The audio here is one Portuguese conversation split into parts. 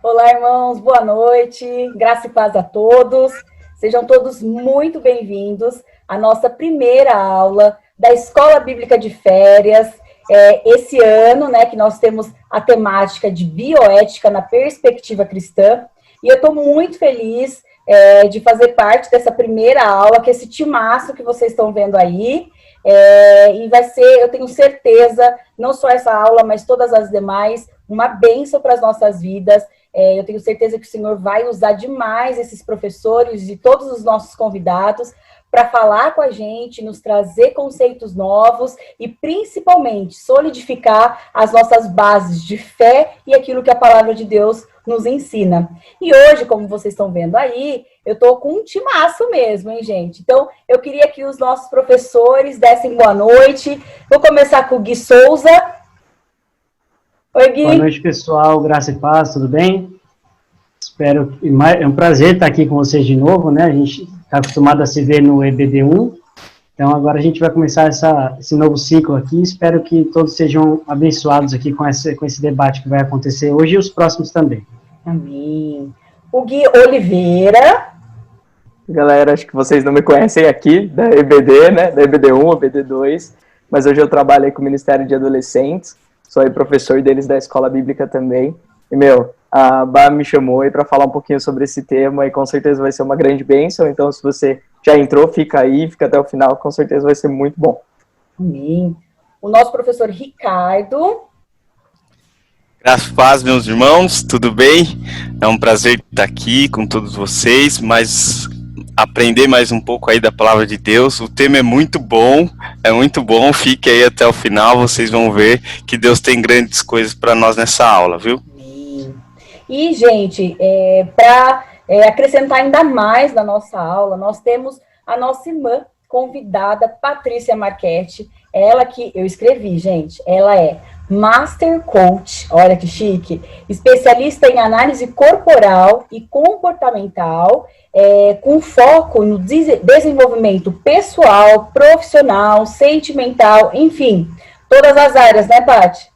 Olá, irmãos, boa noite, graça e paz a todos. Sejam todos muito bem-vindos à nossa primeira aula da Escola Bíblica de Férias. Esse ano, né, que nós temos a temática de bioética na perspectiva cristã. E eu estou muito feliz de fazer parte dessa primeira aula, que é esse timaço que vocês estão vendo aí. E vai ser, eu tenho certeza, não só essa aula, mas todas as demais, uma bênção para as nossas vidas. Eu tenho certeza que o Senhor vai usar demais esses professores e todos os nossos convidados para falar com a gente, nos trazer conceitos novos e, principalmente, solidificar as nossas bases de fé e aquilo que a palavra de Deus nos ensina. E hoje, como vocês estão vendo aí, eu estou com um timaço mesmo, hein, gente? Então, eu queria que os nossos professores dessem boa noite. Vou começar com o Gui Souza. Oi, Gui. Boa noite, pessoal. Graça e paz, tudo bem? Espero que é um prazer estar aqui com vocês de novo, né? A gente está acostumado a se ver no EBD1, então agora a gente vai começar esse novo ciclo aqui. Espero que todos sejam abençoados aqui com esse debate que vai acontecer hoje e os próximos também. Amém. O Gui Oliveira. Galera, acho que vocês não me conhecem aqui, da EBD, né? Da EBD1, EBD2, mas hoje eu trabalho aí com o Ministério de Adolescentes, sou aí professor deles da Escola Bíblica também. E, a Bá me chamou aí para falar um pouquinho sobre esse tema e com certeza vai ser uma grande bênção. Então, se você já entrou, fica aí, fica até o final, com certeza vai ser muito bom. Amém. O nosso professor Ricardo. Graças a paz, meus irmãos, tudo bem? É um prazer estar aqui com todos vocês, mas aprender mais um pouco aí da palavra de Deus. O tema é muito bom, fique aí até o final, vocês vão ver que Deus tem grandes coisas para nós nessa aula, viu? E, gente, para acrescentar ainda mais na nossa aula, nós temos a nossa irmã convidada, Patrícia Marchetti, ela que eu escrevi, gente, ela é Master Coach, olha que chique, especialista em análise corporal e comportamental, com foco no desenvolvimento pessoal, profissional, sentimental, enfim, todas as áreas, né, Paty?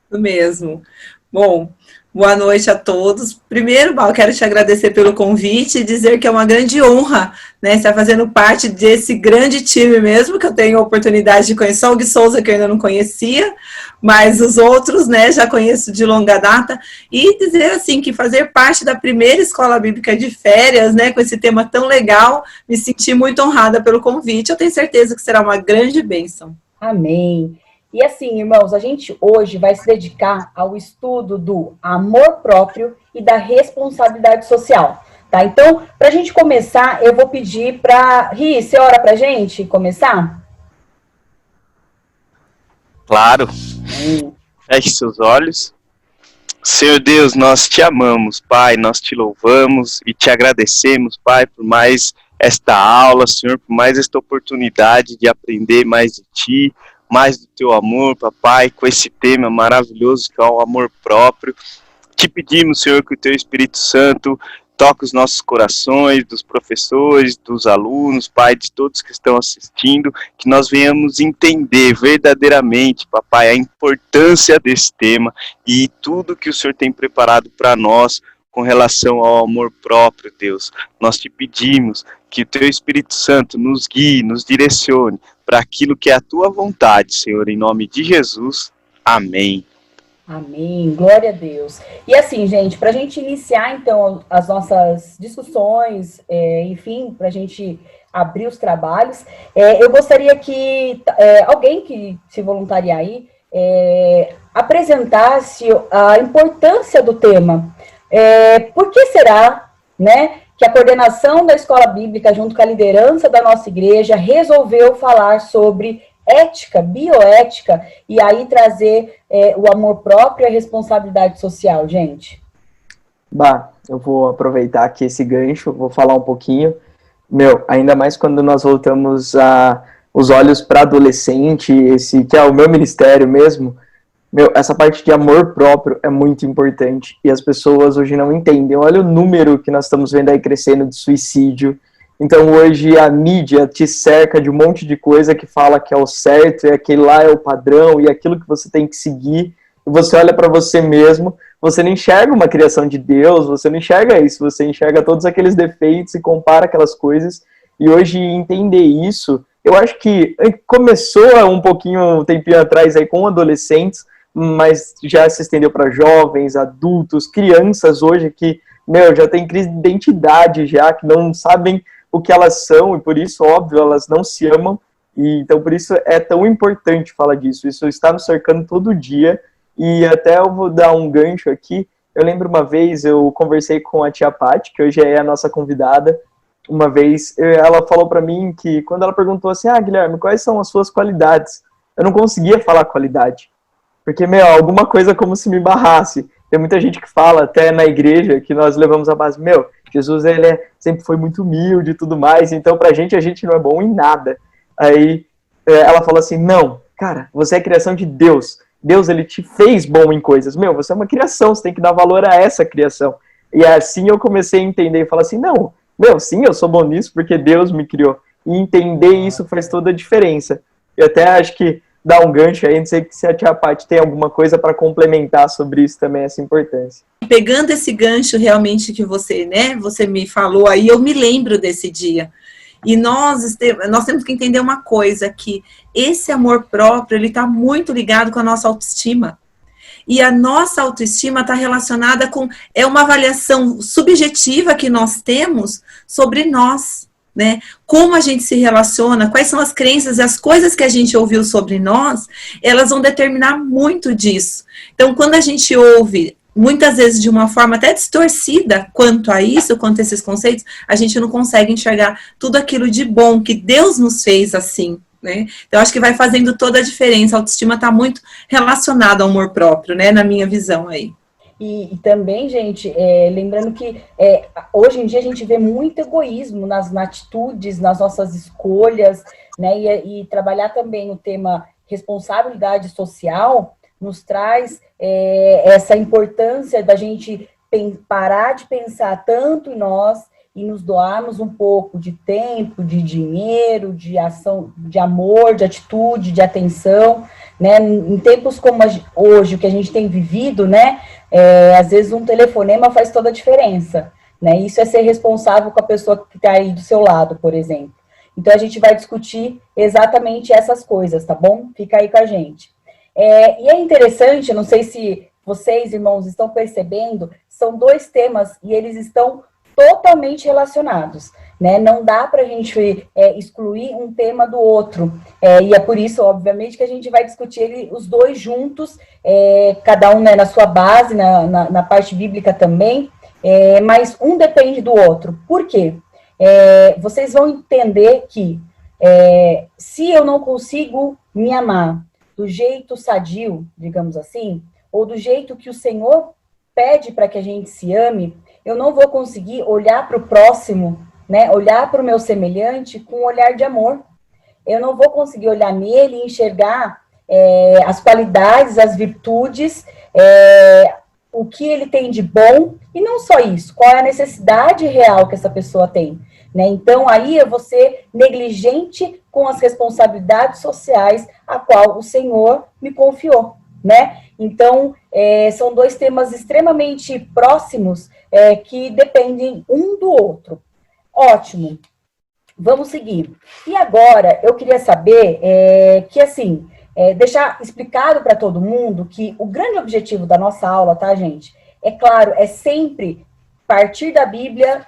Isso mesmo. Bom, boa noite a todos. Primeiro, Bal, quero te agradecer pelo convite e dizer que é uma grande honra, né, estar fazendo parte desse grande time mesmo, que eu tenho a oportunidade de conhecer o Gui Souza, que eu ainda não conhecia, mas os outros, né, já conheço de longa data, e dizer, assim, que fazer parte da primeira Escola Bíblica de Férias, né, com esse tema tão legal, me senti muito honrada pelo convite, eu tenho certeza que será uma grande bênção. Amém. E assim, irmãos, a gente hoje vai se dedicar ao estudo do amor próprio e da responsabilidade social, tá? Então, para a gente começar, eu vou pedir para... Ri, você ora para a gente começar? Claro. Feche seus olhos. Senhor Deus, nós te amamos, Pai, nós te louvamos e te agradecemos, Pai, por mais esta aula, Senhor, por mais esta oportunidade de aprender mais de Ti, mais do Teu amor, Papai, com esse tema maravilhoso que é o amor próprio. Te pedimos, Senhor, que o Teu Espírito Santo toque os nossos corações, dos professores, dos alunos, Pai, de todos que estão assistindo, que nós venhamos entender verdadeiramente, Papai, a importância desse tema e tudo que o Senhor tem preparado para nós com relação ao amor próprio, Deus. Nós te pedimos que o Teu Espírito Santo nos guie, nos direcione para aquilo que é a Tua vontade, Senhor, em nome de Jesus. Amém. Amém, glória a Deus. E assim, gente, para a gente iniciar, então, as nossas discussões, enfim, para a gente abrir os trabalhos, eu gostaria que alguém que se voluntariar aí apresentasse a importância do tema. Por que será, né, que a coordenação da Escola Bíblica, junto com a liderança da nossa igreja, resolveu falar sobre ética, bioética, e aí trazer o amor próprio e a responsabilidade social, gente? Bah, eu vou aproveitar aqui esse gancho, vou falar um pouquinho. Ainda mais quando nós voltamos os olhos para adolescente, esse que é o meu ministério mesmo, essa parte de amor próprio é muito importante, e as pessoas hoje não entendem. Olha o número que nós estamos vendo aí crescendo de suicídio. Então hoje a mídia te cerca de um monte de coisa que fala que é o certo, e aquele lá é o padrão, e aquilo que você tem que seguir, e você olha para você mesmo, você não enxerga uma criação de Deus, você não enxerga isso, você enxerga todos aqueles defeitos e compara aquelas coisas. E hoje entender isso, eu acho que começou um pouquinho, um tempinho atrás aí com adolescentes, mas já se estendeu para jovens, adultos, crianças hoje que, já tem crise de identidade já, que não sabem o que elas são, e por isso, óbvio, elas não se amam, e então por isso é tão importante falar disso. Isso está nos cercando todo dia, e até eu vou dar um gancho aqui. Eu lembro uma vez, eu conversei com a tia Paty, que hoje é a nossa convidada. Uma vez, ela falou para mim que, quando ela perguntou assim, Guilherme, quais são as suas qualidades? Eu não conseguia falar qualidade, porque, alguma coisa como se me barrasse. Tem muita gente que fala, até na igreja, que nós levamos a base, Jesus, ele sempre foi muito humilde e tudo mais, então pra gente, a gente não é bom em nada. Aí, ela falou assim, não, cara, você é criação de Deus. Deus, ele te fez bom em coisas. Você é uma criação, você tem que dar valor a essa criação. E assim eu comecei a entender e falar assim, não, sim, eu sou bom nisso porque Deus me criou. E entender isso faz toda a diferença. E até acho que dar um gancho aí, não sei se a tia Paty tem alguma coisa para complementar sobre isso também, essa importância. Pegando esse gancho realmente que você me falou aí, eu me lembro desse dia. E nós temos que entender uma coisa, que esse amor próprio, ele está muito ligado com a nossa autoestima. E a nossa autoestima está relacionada com, uma avaliação subjetiva que nós temos sobre nós, né? Como a gente se relaciona, quais são as crenças e as coisas que a gente ouviu sobre nós, elas vão determinar muito disso. Então, quando a gente ouve, muitas vezes de uma forma até distorcida quanto a isso, quanto a esses conceitos, a gente não consegue enxergar tudo aquilo de bom que Deus nos fez assim, né? Então, acho que vai fazendo toda a diferença. A autoestima está muito relacionada ao amor próprio, né? Na minha visão aí. E também, gente, lembrando que hoje em dia a gente vê muito egoísmo nas atitudes, nas nossas escolhas, né? E trabalhar também o tema responsabilidade social nos traz essa importância da gente parar de pensar tanto em nós e nos doarmos um pouco de tempo, de dinheiro, de ação, de amor, de atitude, de atenção, né? Em tempos como hoje, o que a gente tem vivido, né? Às vezes um telefonema faz toda a diferença, né? Isso é ser responsável com a pessoa que está aí do seu lado, por exemplo. Então, a gente vai discutir exatamente essas coisas, tá bom? Fica aí com a gente. E é interessante, não sei se vocês, irmãos, estão percebendo, são dois temas e eles estão totalmente relacionados, né? Não dá para a gente excluir um tema do outro, e é por isso, obviamente, que a gente vai discutir os dois juntos, cada um, né, na sua base, na parte bíblica também, mas um depende do outro. Por quê? Vocês vão entender que se eu não consigo me amar do jeito sadio, digamos assim, ou do jeito que o Senhor pede para que a gente se ame, eu não vou conseguir olhar para o próximo, né, olhar para o meu semelhante com um olhar de amor. Eu não vou conseguir olhar nele e enxergar as qualidades, as virtudes, o que ele tem de bom, e não só isso, qual é a necessidade real que essa pessoa tem, né? Então, aí eu vou ser negligente com as responsabilidades sociais a qual o Senhor me confiou, né? Então, são dois temas extremamente próximos, que dependem um do outro. Ótimo. Vamos seguir. E agora, eu queria saber que, assim, deixar explicado para todo mundo que o grande objetivo da nossa aula, tá, gente? É claro, é sempre partir da Bíblia,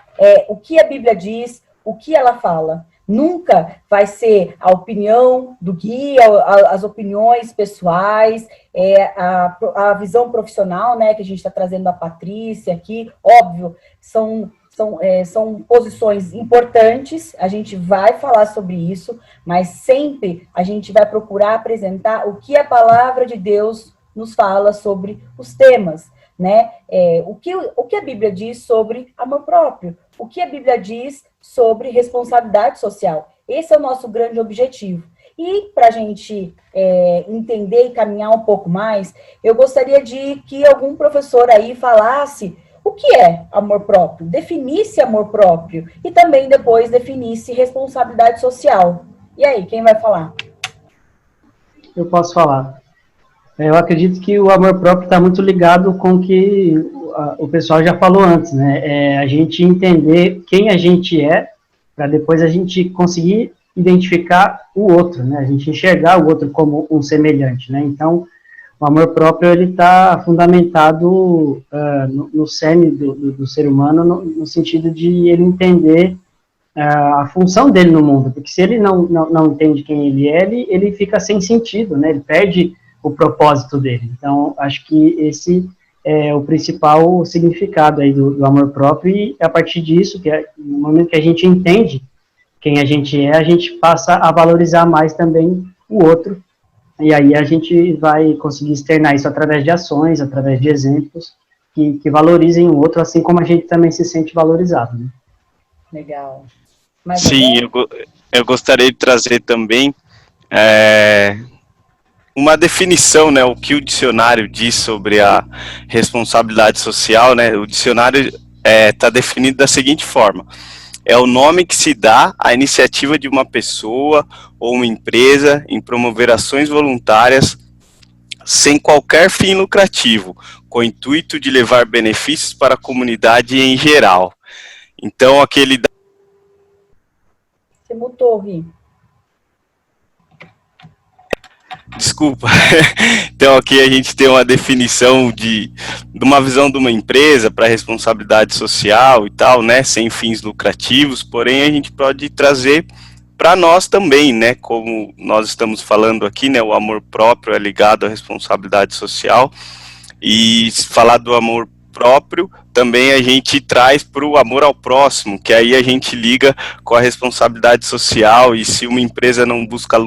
o que a Bíblia diz, o que ela fala. Nunca vai ser a opinião do guia, as opiniões pessoais, a visão profissional, né, que a gente está trazendo a Patrícia aqui. Óbvio, são posições importantes, a gente vai falar sobre isso, mas sempre a gente vai procurar apresentar o que a palavra de Deus nos fala sobre os temas, né? O que a Bíblia diz sobre amor próprio, o que a Bíblia diz sobre responsabilidade social. Esse é o nosso grande objetivo. E para a gente entender e caminhar um pouco mais, eu gostaria de que algum professor aí falasse o que é amor próprio, definisse amor próprio e também depois definisse responsabilidade social. E aí, quem vai falar? Eu posso falar. Eu acredito que o amor próprio está muito ligado com o que o pessoal já falou antes, né? A gente entender quem a gente é, para depois a gente conseguir identificar o outro, né? A gente enxergar o outro como um semelhante, né? Então, o amor próprio, ele está fundamentado no cerne do ser humano, no sentido de ele entender a função dele no mundo, porque se ele não entende quem ele é, ele fica sem sentido, né? Ele perde o propósito dele. Então, acho que esse é o principal significado aí do amor próprio, e a partir disso, no momento que a gente entende quem a gente passa a valorizar mais também o outro, e aí a gente vai conseguir externar isso através de ações, através de exemplos que valorizem o outro, assim como a gente também se sente valorizado, né? Legal. Sim, eu gostaria de trazer também uma definição, né, o que o dicionário diz sobre a responsabilidade social, né? O dicionário está definido da seguinte forma: é o nome que se dá à iniciativa de uma pessoa ou uma empresa em promover ações voluntárias sem qualquer fim lucrativo, com o intuito de levar benefícios para a comunidade em geral. Então, aquele... Você mutou, Ri. Desculpa. Então, aqui a gente tem uma definição de uma visão de uma empresa para responsabilidade social e tal, né, sem fins lucrativos, porém a gente pode trazer para nós também, né, como nós estamos falando aqui, né, o amor próprio é ligado à responsabilidade social, e falar do amor próprio, também a gente traz para o amor ao próximo, que aí a gente liga com a responsabilidade social, e se uma empresa não busca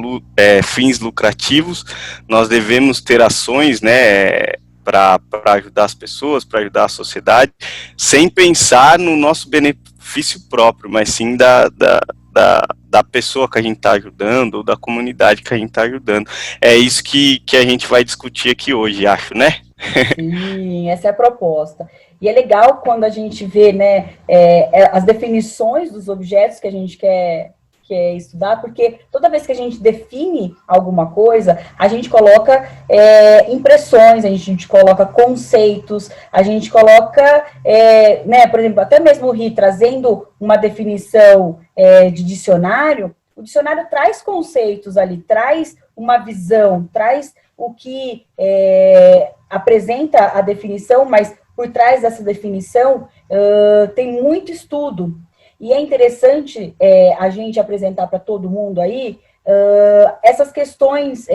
fins lucrativos, nós devemos ter ações, né, para ajudar as pessoas, para ajudar a sociedade, sem pensar no nosso benefício próprio, mas sim da pessoa que a gente está ajudando, ou da comunidade que a gente está ajudando. É isso que a gente vai discutir aqui hoje, acho, né? Sim, essa é a proposta. E é legal quando a gente vê, né, as definições dos objetos que a gente quer estudar, porque toda vez que a gente define alguma coisa, a gente coloca impressões, a gente coloca conceitos, a gente coloca, né, por exemplo, até mesmo o Ri trazendo uma definição de dicionário, o dicionário traz conceitos ali, traz uma visão, traz o que apresenta a definição, mas por trás dessa definição tem muito estudo. E é interessante a gente apresentar para todo mundo aí essas questões,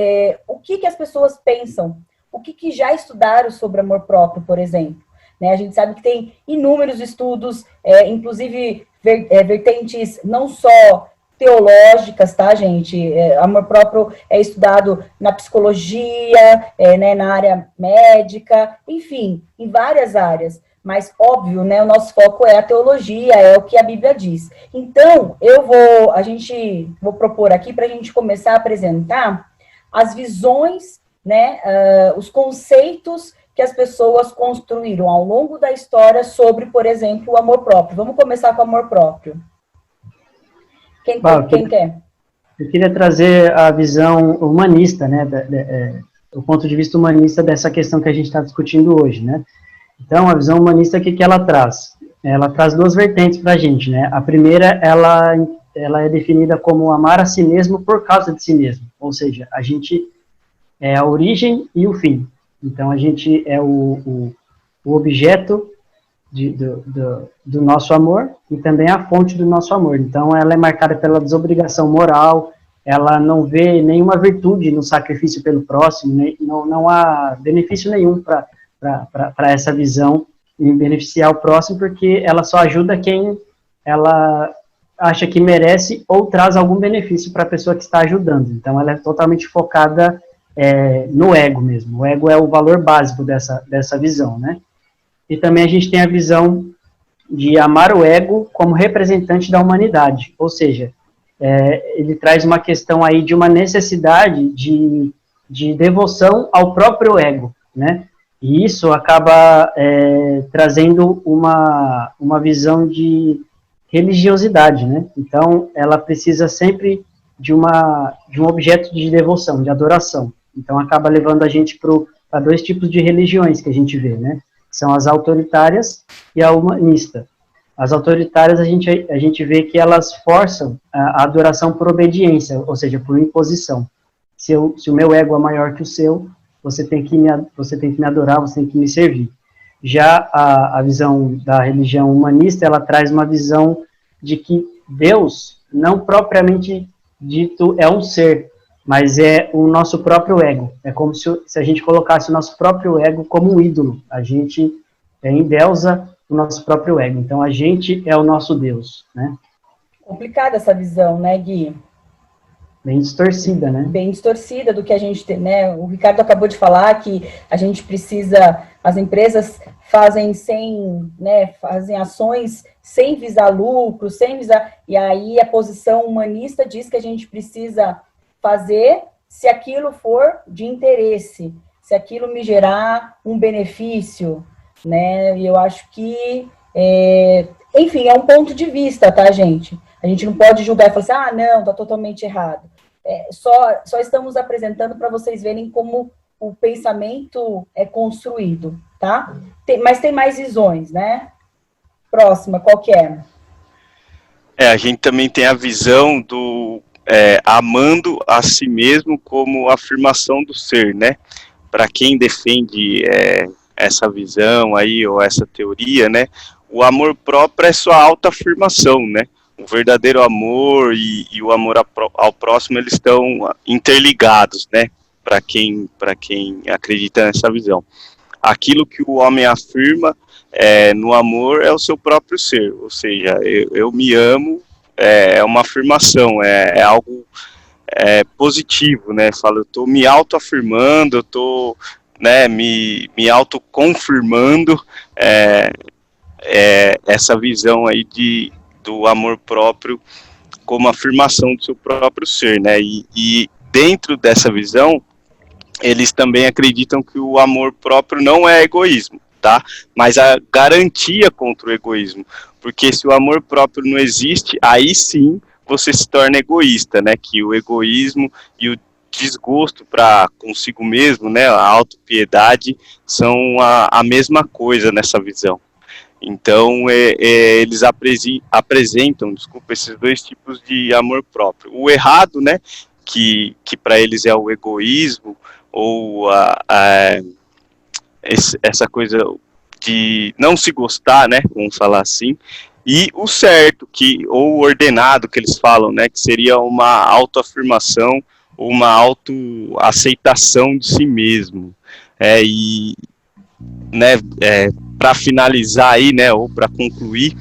o que as pessoas pensam, o que já estudaram sobre amor próprio, por exemplo. Né? A gente sabe que tem inúmeros estudos, inclusive vertentes não só teológicas, tá, gente? Amor próprio é estudado na psicologia, né, na área médica, enfim, em várias áreas. Mas, óbvio, né, o nosso foco é a teologia, é o que a Bíblia diz. Então, vou propor aqui para a gente começar a apresentar as visões, né, os conceitos que as pessoas construíram ao longo da história sobre, por exemplo, o amor próprio. Vamos começar com o amor próprio. Quem quer? Eu queria trazer a visão humanista, né, o ponto de vista humanista dessa questão que a gente está discutindo hoje, né? Então, a visão humanista, o que ela traz? Ela traz duas vertentes para a gente, né? A primeira, ela é definida como amar a si mesmo por causa de si mesmo, ou seja, a gente é a origem e o fim. Então, a gente é o objeto do nosso amor e também a fonte do nosso amor. Então, ela é marcada pela desobrigação moral, ela não vê nenhuma virtude no sacrifício pelo próximo, não há benefício nenhum para essa visão em beneficiar o próximo, porque ela só ajuda quem ela acha que merece ou traz algum benefício para a pessoa que está ajudando. Então, ela é totalmente focada no ego mesmo. O ego é o valor básico dessa visão, né? E também a gente tem a visão de amar o ego como representante da humanidade, ou seja, ele traz uma questão aí de uma necessidade de devoção ao próprio ego, né? E isso acaba trazendo uma visão de religiosidade, né? Então, ela precisa sempre de um objeto de devoção, de adoração. Então, acaba levando a gente para dois tipos de religiões que a gente vê, né? São as autoritárias e a humanista. As autoritárias, a gente vê que elas forçam a adoração por obediência, ou seja, por imposição. Se o meu ego é maior que o seu, você tem que me adorar, você tem que me servir. Já a visão da religião humanista, ela traz uma visão de que Deus, não propriamente dito, é um ser, mas é o nosso próprio ego. É como se a gente colocasse o nosso próprio ego como um ídolo. A gente endeusa o nosso próprio ego. Então, a gente é o nosso Deus, né? Complicada essa visão, né, Gui? Bem distorcida, né? Bem distorcida do que a gente tem, né? O Ricardo acabou de falar que a gente precisa, as empresas fazem ações sem visar lucro, e aí a posição humanista diz que a gente precisa fazer se aquilo for de interesse, se aquilo me gerar um benefício, né? E eu acho que, enfim, é um ponto de vista, tá, gente? A gente não pode julgar e falar assim, não, tá totalmente errado. Só estamos apresentando para vocês verem como o pensamento é construído, tá? Mas tem mais visões, né? Próxima, qual que é? A gente também tem a visão do amando a si mesmo como afirmação do ser, né? Para quem defende essa visão aí, ou essa teoria, né? O amor próprio é sua autoafirmação, né? O verdadeiro amor e o amor ao próximo, eles estão interligados, né? Para quem acredita nessa visão. Aquilo que o homem afirma no amor é o seu próprio ser, ou seja, eu me amo, é uma afirmação, é algo positivo, né? Fala, eu estou me autoafirmando, eu estou, né, me autoconfirmando essa visão aí do amor próprio como afirmação do seu próprio ser, né? E dentro dessa visão, eles também acreditam que o amor próprio não é egoísmo, tá? Mas a garantia contra o egoísmo, porque se o amor próprio não existe, aí sim você se torna egoísta, né? Que o egoísmo e o desgosto para consigo mesmo, né? A autopiedade são a mesma coisa nessa visão. Então, eles apresentam, esses dois tipos de amor próprio. O errado, né, que para eles é o egoísmo, ou essa coisa de não se gostar, né, vamos falar assim, e o certo, ou o ordenado, que eles falam, né, que seria uma autoafirmação, ou uma autoaceitação de si mesmo. Para finalizar aí, né, ou para concluir,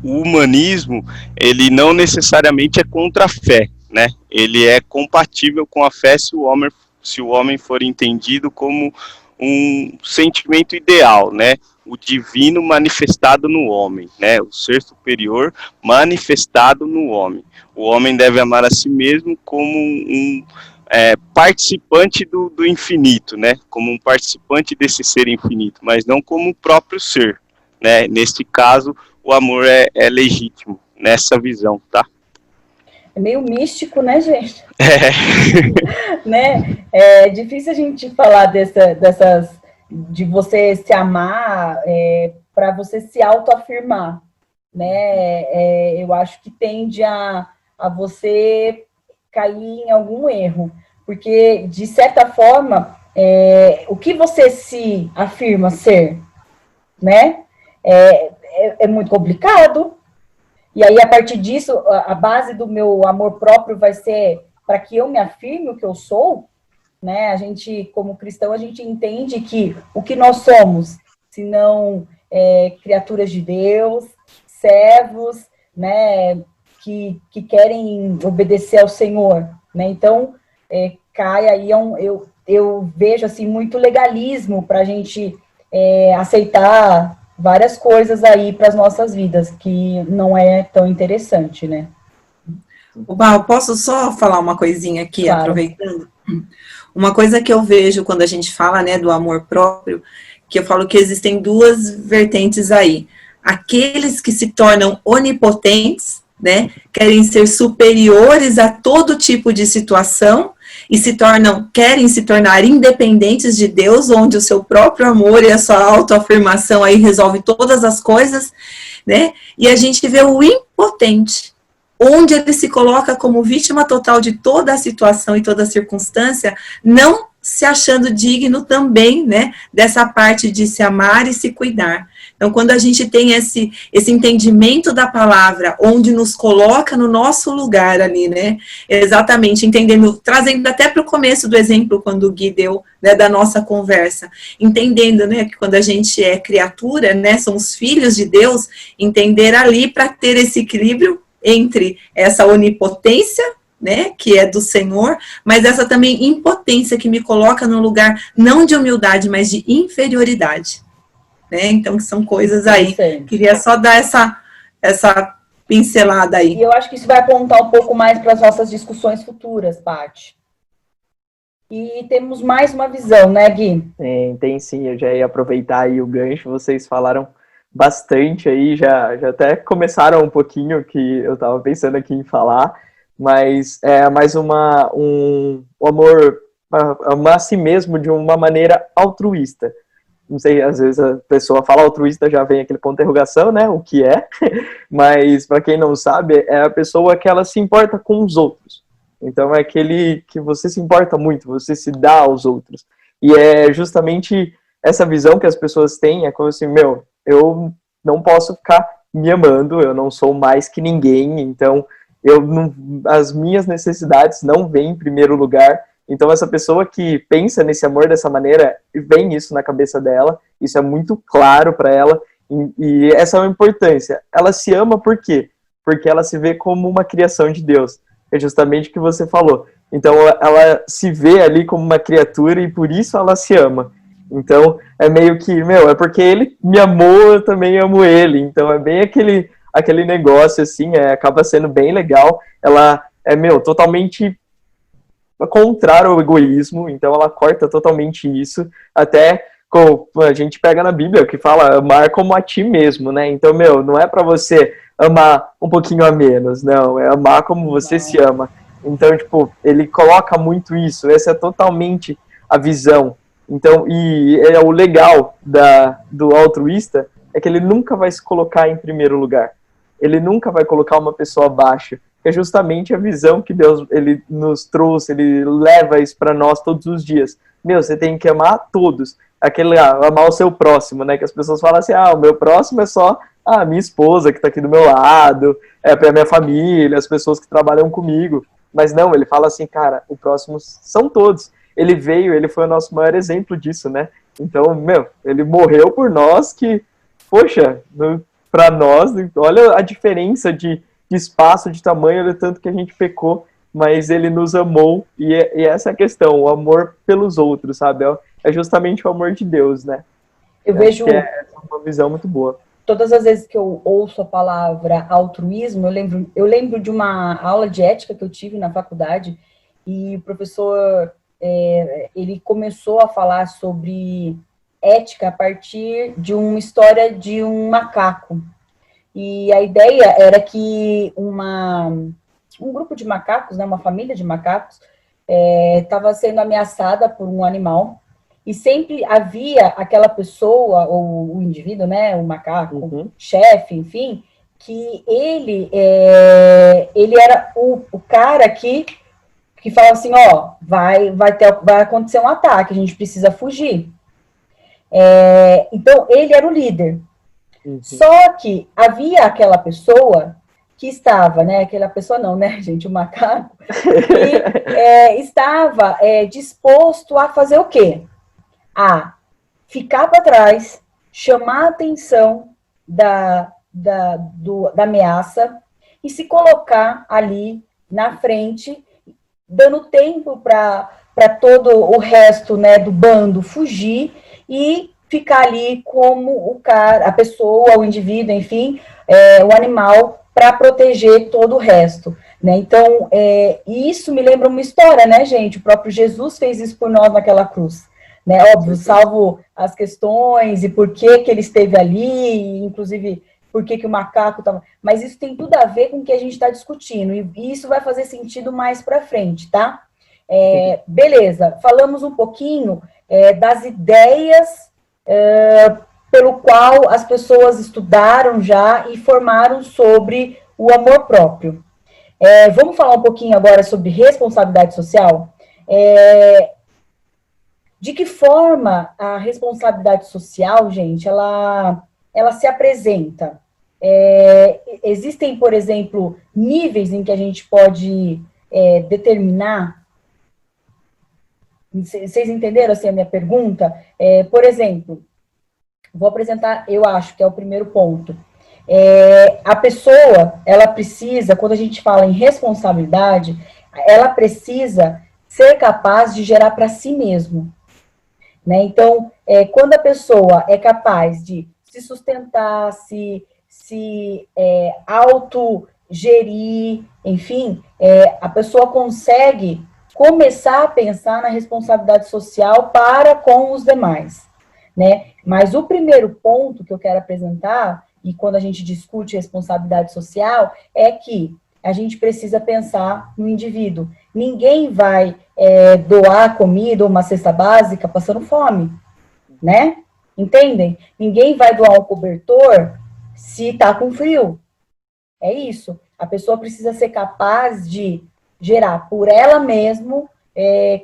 o humanismo, ele não necessariamente é contra a fé, né? Ele é compatível com a fé se o homem for entendido como um sentimento ideal, né? O divino manifestado no homem, né? O ser superior manifestado no homem. O homem deve amar a si mesmo como um participante do infinito, né? Como um participante desse ser infinito, mas não como o próprio ser, né? Neste caso, o amor é legítimo, nessa visão, tá? É meio místico, né, gente? Né? É difícil a gente falar de você se amar para você se autoafirmar, né? Eu acho que tende a você cair em algum erro, porque, de certa forma, o que você se afirma ser, né, é muito complicado, e aí, a partir disso, a base do meu amor próprio vai ser para que eu me afirme o que eu sou, né? A gente, como cristão, a gente entende que o que nós somos, se não criaturas de Deus, servos, né, que querem obedecer ao Senhor, né? Então, cai aí, eu vejo assim, muito legalismo para a gente aceitar várias coisas aí para as nossas vidas, que não é tão interessante, né? Bal, posso só falar uma coisinha aqui, claro. Aproveitando? Uma coisa que eu vejo quando a gente fala, né, do amor próprio, que eu falo que existem duas vertentes aí. Aqueles que se tornam onipotentes, né, querem ser superiores a todo tipo de situação, e querem se tornar independentes de Deus, onde o seu próprio amor e a sua autoafirmação aí resolve todas as coisas, né? E a gente vê o impotente, onde ele se coloca como vítima total de toda a situação e toda a circunstância, não se achando digno também, né, dessa parte de se amar e se cuidar. Então, quando a gente tem esse entendimento da palavra, onde nos coloca no nosso lugar ali, né, exatamente, entendendo, trazendo até para o começo do exemplo, quando o Gui deu, né, da nossa conversa, entendendo, né, que quando a gente é criatura, né, somos filhos de Deus, entender ali para ter esse equilíbrio entre essa onipotência, né, que é do Senhor, mas essa também impotência que me coloca num lugar não de humildade, mas de inferioridade, né, então que são coisas aí, queria só dar essa pincelada aí. E eu acho que isso vai apontar um pouco mais para as nossas discussões futuras, Paty. E temos mais uma visão, né, Gui? Tem sim, eu já ia aproveitar aí o gancho, vocês falaram bastante aí, já até começaram um pouquinho que eu estava pensando aqui em falar, mas é mais o amor, amar a si mesmo de uma maneira altruísta. Não sei, às vezes a pessoa fala altruísta, já vem aquele ponto de interrogação, né, o que é, mas para quem não sabe, é a pessoa que ela se importa com os outros. Então é aquele que você se importa muito, você se dá aos outros. E é justamente essa visão que as pessoas têm, é como assim, eu não posso ficar me amando, eu não sou mais que ninguém, então as minhas necessidades não vêm em primeiro lugar. Então essa pessoa que pensa nesse amor dessa maneira, vem isso na cabeça dela, isso é muito claro para ela, e essa é a importância. Ela se ama por quê? Porque ela se vê como uma criação de Deus. É justamente o que você falou. Então ela se vê ali como uma criatura e por isso ela se ama. Então é meio que, é porque ele me amou, eu também amo ele. Então é bem aquele negócio assim, acaba sendo bem legal. Ela é, totalmente contrário ao egoísmo, então ela corta totalmente isso. Até a gente pega na Bíblia que fala amar como a ti mesmo, né? Então, não é pra você amar um pouquinho a menos, não, é amar como você se ama. Então, ele coloca muito isso, essa é totalmente a visão. Então, e o legal do altruísta é que ele nunca vai se colocar em primeiro lugar. Ele nunca vai colocar uma pessoa abaixo. É justamente a visão que Deus ele nos trouxe, ele leva isso para nós todos os dias. Você tem que amar todos. Amar o seu próximo, né? Que as pessoas falam assim, o meu próximo é só a minha esposa que está aqui do meu lado, é a minha família, as pessoas que trabalham comigo. Mas não, ele fala assim, cara, o próximo são todos. Ele foi o nosso maior exemplo disso, né? Então, ele morreu por nós que, poxa, para nós, olha a diferença de espaço, de tamanho, olha o tanto que a gente pecou, mas ele nos amou, e essa é a questão, o amor pelos outros, sabe? É justamente o amor de Deus, né? Eu vejo que é uma visão muito boa. Todas as vezes que eu ouço a palavra altruísmo, eu lembro de uma aula de ética que eu tive na faculdade, e o professor, ele começou a falar sobre ética a partir de uma história de um macaco. E a ideia era que um grupo de macacos, né, uma família de macacos, estava sendo ameaçada por um animal, e sempre havia aquela pessoa, ou o indivíduo, né, o macaco, chefe, enfim, que ele era o cara que fala assim, vai acontecer um ataque, a gente precisa fugir. Então, ele era o líder. Só que havia aquela pessoa que estava, né, aquela pessoa não, né, gente, o macaco, que estava disposto a fazer o quê? A ficar para trás, chamar a atenção da ameaça e se colocar ali na frente, dando tempo para todo o resto, né, do bando fugir e ficar ali como o cara, a pessoa, o indivíduo, enfim, o animal, para proteger todo o resto, né? Então, isso me lembra uma história, né, gente? O próprio Jesus fez isso por nós naquela cruz, né? Óbvio, salvo as questões e por que ele esteve ali, inclusive por que o macaco estava... Mas isso tem tudo a ver com o que a gente está discutindo, e isso vai fazer sentido mais para frente, tá? Beleza, falamos um pouquinho das ideias pelo qual as pessoas estudaram já e formaram sobre o amor próprio. Vamos falar um pouquinho agora sobre responsabilidade social? De que forma a responsabilidade social, gente, ela se apresenta? Existem, por exemplo, níveis em que a gente pode determinar. Vocês entenderam assim, a minha pergunta? Por exemplo, vou apresentar, eu acho que é o primeiro ponto. A pessoa, ela precisa, quando a gente fala em responsabilidade, ela precisa ser capaz de gerar para si mesmo. Né? Então, quando a pessoa é capaz de se sustentar, se autogerir, enfim, a pessoa consegue começar a pensar na responsabilidade social para com os demais, né? Mas o primeiro ponto que eu quero apresentar, e quando a gente discute responsabilidade social, é que a gente precisa pensar no indivíduo. Ninguém vai doar comida ou uma cesta básica passando fome, né? Entendem? Ninguém vai doar um cobertor se está com frio. É isso. A pessoa precisa ser capaz de gerar por ela mesma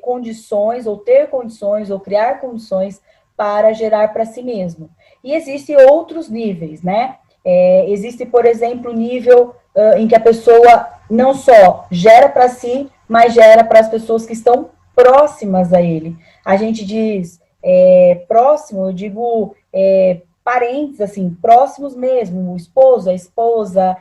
condições, ou ter condições, ou criar condições para gerar para si mesmo. E existem outros níveis, né? Existe, por exemplo, o nível em que a pessoa não só gera para si, mas gera para as pessoas que estão próximas a ele. A gente diz próximo, eu digo parentes, assim, próximos mesmo, o esposo, a esposa,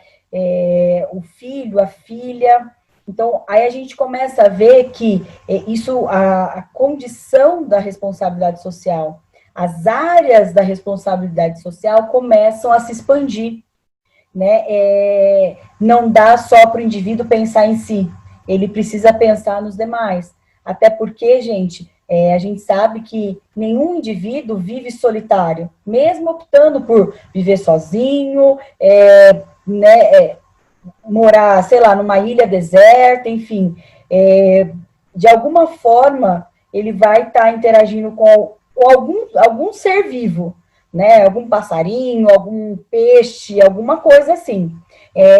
o filho, a filha. Então, aí a gente começa a ver que isso, a condição da responsabilidade social, as áreas da responsabilidade social começam a se expandir, né? Não dá só para o indivíduo pensar em si, ele precisa pensar nos demais. Até porque, gente, a gente sabe que nenhum indivíduo vive solitário, mesmo optando por viver sozinho, né, morar, sei lá, numa ilha deserta, enfim, de alguma forma ele vai estar interagindo com algum ser vivo, né, algum passarinho, algum peixe, alguma coisa assim.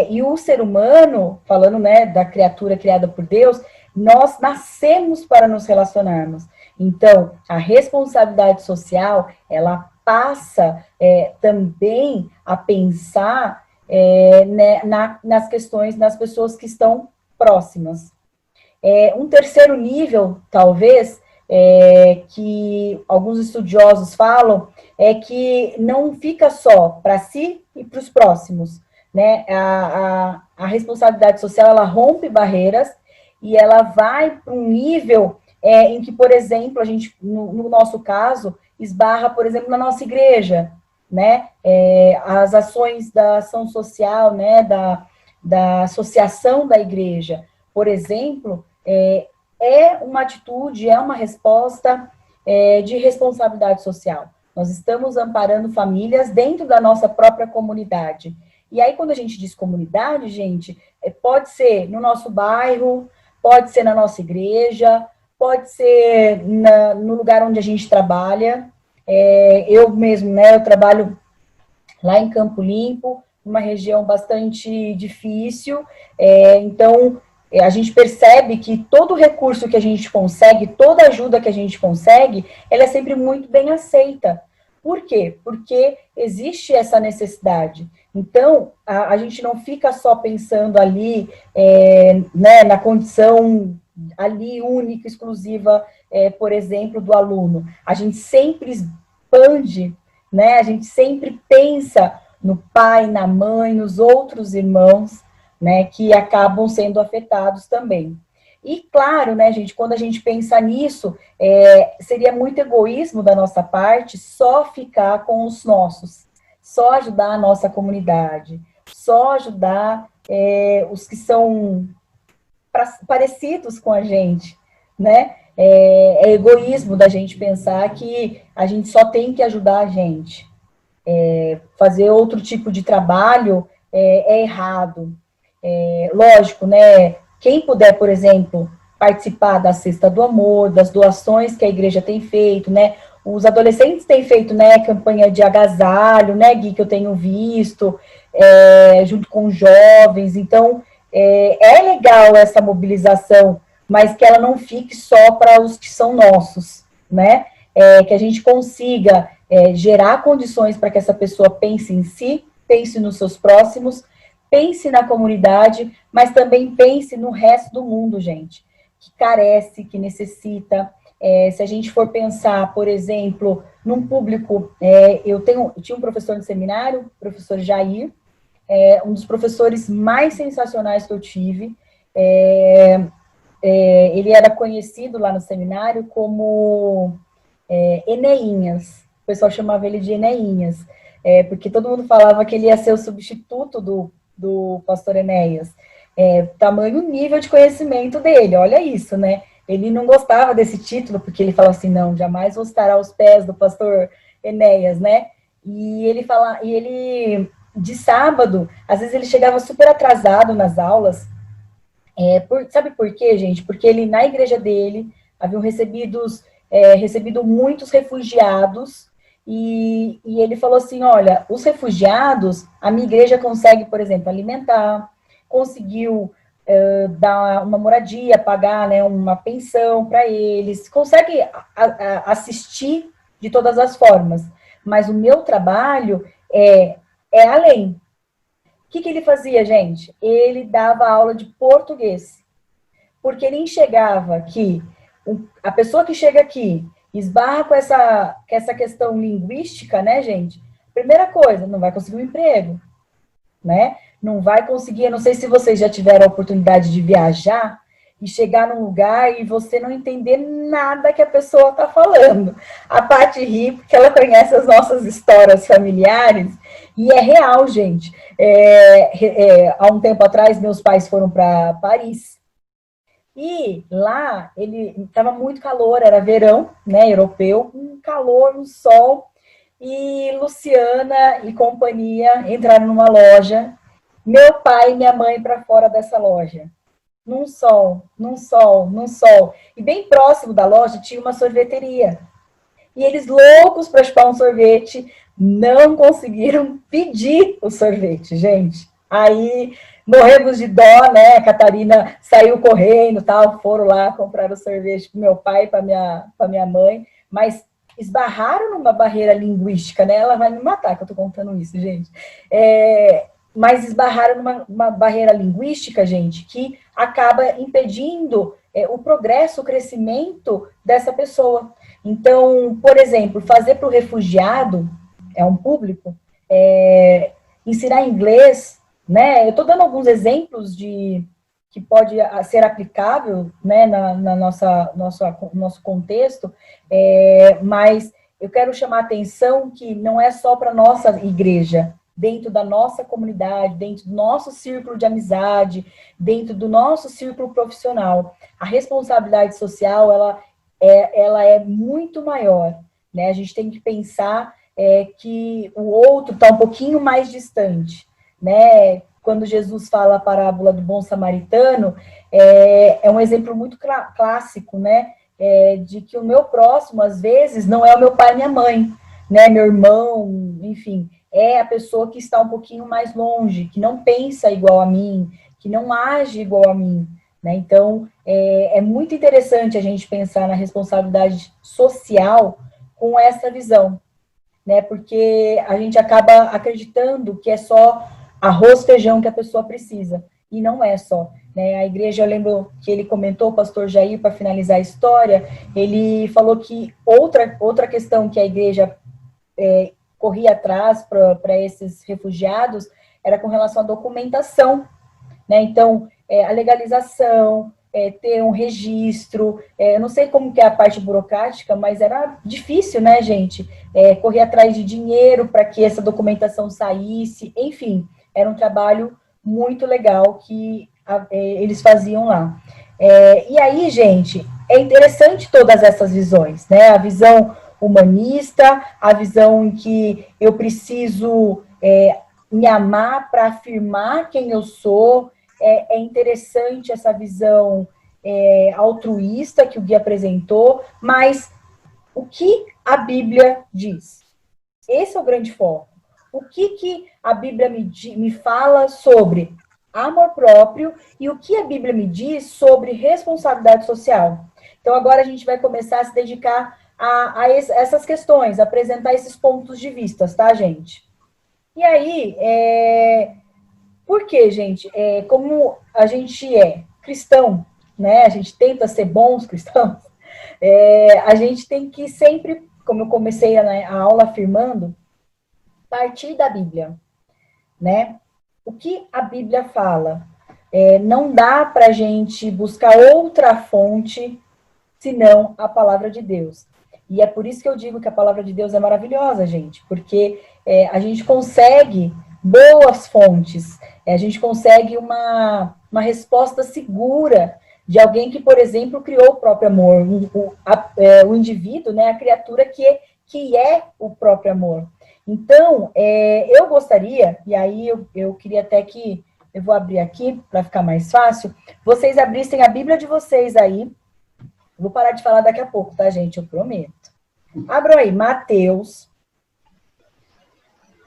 E o ser humano, falando, né, da criatura criada por Deus, nós nascemos para nos relacionarmos. Então, a responsabilidade social, ela passa também a pensar né, nas questões das pessoas que estão próximas. Um terceiro nível, talvez, que alguns estudiosos falam, é que não fica só para si e para os próximos, né? A responsabilidade social, ela rompe barreiras e ela vai para um nível em que, por exemplo, a gente, no nosso caso, esbarra, por exemplo, na nossa igreja, né? As ações da ação social, né? Da associação da igreja, por exemplo, uma atitude, é uma resposta de responsabilidade social. Nós estamos amparando famílias dentro da nossa própria comunidade. E aí, quando a gente diz comunidade, gente, pode ser no nosso bairro, pode ser na nossa igreja, pode ser no lugar onde a gente trabalha. Eu mesmo, né, eu trabalho lá em Campo Limpo, uma região bastante difícil, então a gente percebe que todo recurso que a gente consegue, toda ajuda que a gente consegue, ela é sempre muito bem aceita. Por quê? Porque existe essa necessidade. Então, a gente não fica só pensando ali, né, na condição ali única, exclusiva, por exemplo, do aluno. A gente sempre expande, né? A gente sempre pensa no pai, na mãe, nos outros irmãos, né, que acabam sendo afetados também. E claro, né, gente, quando a gente pensa nisso, seria muito egoísmo da nossa parte só ficar com os nossos, só ajudar a nossa comunidade, só ajudar os que são parecidos com a gente, né? É egoísmo da gente pensar que a gente só tem que ajudar a gente. Fazer outro tipo de trabalho é errado. Lógico, né? Quem puder, por exemplo, participar da Cesta do Amor, das doações que a igreja tem feito, né? Os adolescentes têm feito, né, campanha de agasalho, né, Gui, que eu tenho visto, junto com os jovens. Então, é legal essa mobilização, mas que ela não fique só para os que são nossos, né? Que a gente consiga gerar condições para que essa pessoa pense em si, pense nos seus próximos, pense na comunidade, mas também pense no resto do mundo, gente, que carece, que necessita. Se a gente for pensar, por exemplo, num público, eu tinha um professor no seminário, o professor Jair, um dos professores mais sensacionais que eu tive. Ele era conhecido lá no seminário como Eneinhas. O pessoal chamava ele de Eneinhas, porque todo mundo falava que ele ia ser o substituto do pastor Enéas. Tamanho nível de conhecimento dele, olha isso, né? Ele não gostava desse título, porque ele falava assim, não, jamais vou estar aos pés do pastor Enéas, né? E ele, de sábado, às vezes ele chegava super atrasado nas aulas. Sabe por quê, gente? Porque ele, na igreja dele, haviam recebido muitos refugiados, e ele falou assim, olha, os refugiados, a minha igreja consegue, por exemplo, alimentar, conseguiu dar uma moradia, pagar, né, uma pensão para eles, consegue assistir de todas as formas, mas o meu trabalho é além. O que ele fazia, gente? Ele dava aula de português, porque ele enxergava que a pessoa que chega aqui esbarra com essa questão linguística, né, gente? Primeira coisa, não vai conseguir um emprego, né? Não vai conseguir, eu não sei se vocês já tiveram a oportunidade de viajar e chegar num lugar e você não entender nada que a pessoa está falando. A Paty ri porque ela conhece as nossas histórias familiares e é real, gente. Há um tempo atrás, meus pais foram para Paris e lá estava muito calor, era verão, né, europeu, um calor, um sol, e Luciana e companhia entraram numa loja, meu pai e minha mãe para fora dessa loja, num sol, e bem próximo da loja tinha uma sorveteria, e eles loucos para chupar um sorvete, não conseguiram pedir o sorvete, gente. Aí morremos de dó, né? A Catarina saiu correndo, tal, foram lá comprar o sorvete para meu pai e para minha mãe, mas esbarraram numa barreira linguística, né? Ela vai me matar que eu tô contando isso, gente. Mas esbarraram numa barreira linguística, gente, que acaba impedindo o progresso, o crescimento dessa pessoa. Então, por exemplo, fazer para o refugiado, um público, ensinar inglês, né? Eu estou dando alguns exemplos que pode ser aplicável, né, nosso contexto, mas eu quero chamar a atenção que não é só para a nossa igreja, dentro da nossa comunidade, dentro do nosso círculo de amizade, dentro do nosso círculo profissional. A responsabilidade social, ela é muito maior, né? A gente tem que pensar que o outro está um pouquinho mais distante, né? Quando Jesus fala a parábola do bom samaritano, é um exemplo muito clássico, né? De que o meu próximo, às vezes, não é o meu pai e minha mãe, né? Meu irmão, enfim, é a pessoa que está um pouquinho mais longe, que não pensa igual a mim, que não age igual a mim, né? Então, é muito interessante a gente pensar na responsabilidade social com essa visão, né? Porque a gente acaba acreditando que é só arroz, feijão que a pessoa precisa, e não é só, né? A igreja, eu lembro que ele comentou, o pastor Jair, para finalizar a história, ele falou que outra questão que a igreja corria atrás para esses refugiados era com relação à documentação, né? Então, a legalização, ter um registro, eu não sei como que é a parte burocrática, mas era difícil, né, gente? Correr atrás de dinheiro para que essa documentação saísse, enfim, era um trabalho muito legal que eles faziam lá. E aí, gente, é interessante todas essas visões, né? A visão humanista, a visão em que eu preciso me amar para afirmar quem eu sou. É interessante essa visão altruísta que o Gui apresentou, mas o que a Bíblia diz? Esse é o grande foco. O que a Bíblia me fala sobre amor próprio e o que a Bíblia me diz sobre responsabilidade social? Então, agora a gente vai começar a se dedicar a essas questões, apresentar esses pontos de vista, tá, gente? E aí, por que, gente? Como a gente é cristão, né? A gente tenta ser bons cristãos, a gente tem que sempre, como eu comecei a aula afirmando, partir da Bíblia, né? O que a Bíblia fala? Não dá para a gente buscar outra fonte senão a palavra de Deus. E é por isso que eu digo que a palavra de Deus é maravilhosa, gente, porque a gente consegue boas fontes, a gente consegue uma resposta segura de alguém que, por exemplo, criou o próprio amor, o indivíduo, né, a criatura que é o próprio amor. Então, eu gostaria, e aí eu queria até que, eu vou abrir aqui para ficar mais fácil, vocês abrissem a Bíblia de vocês aí. Vou parar de falar daqui a pouco, tá, gente? Eu prometo. Abram aí, Mateus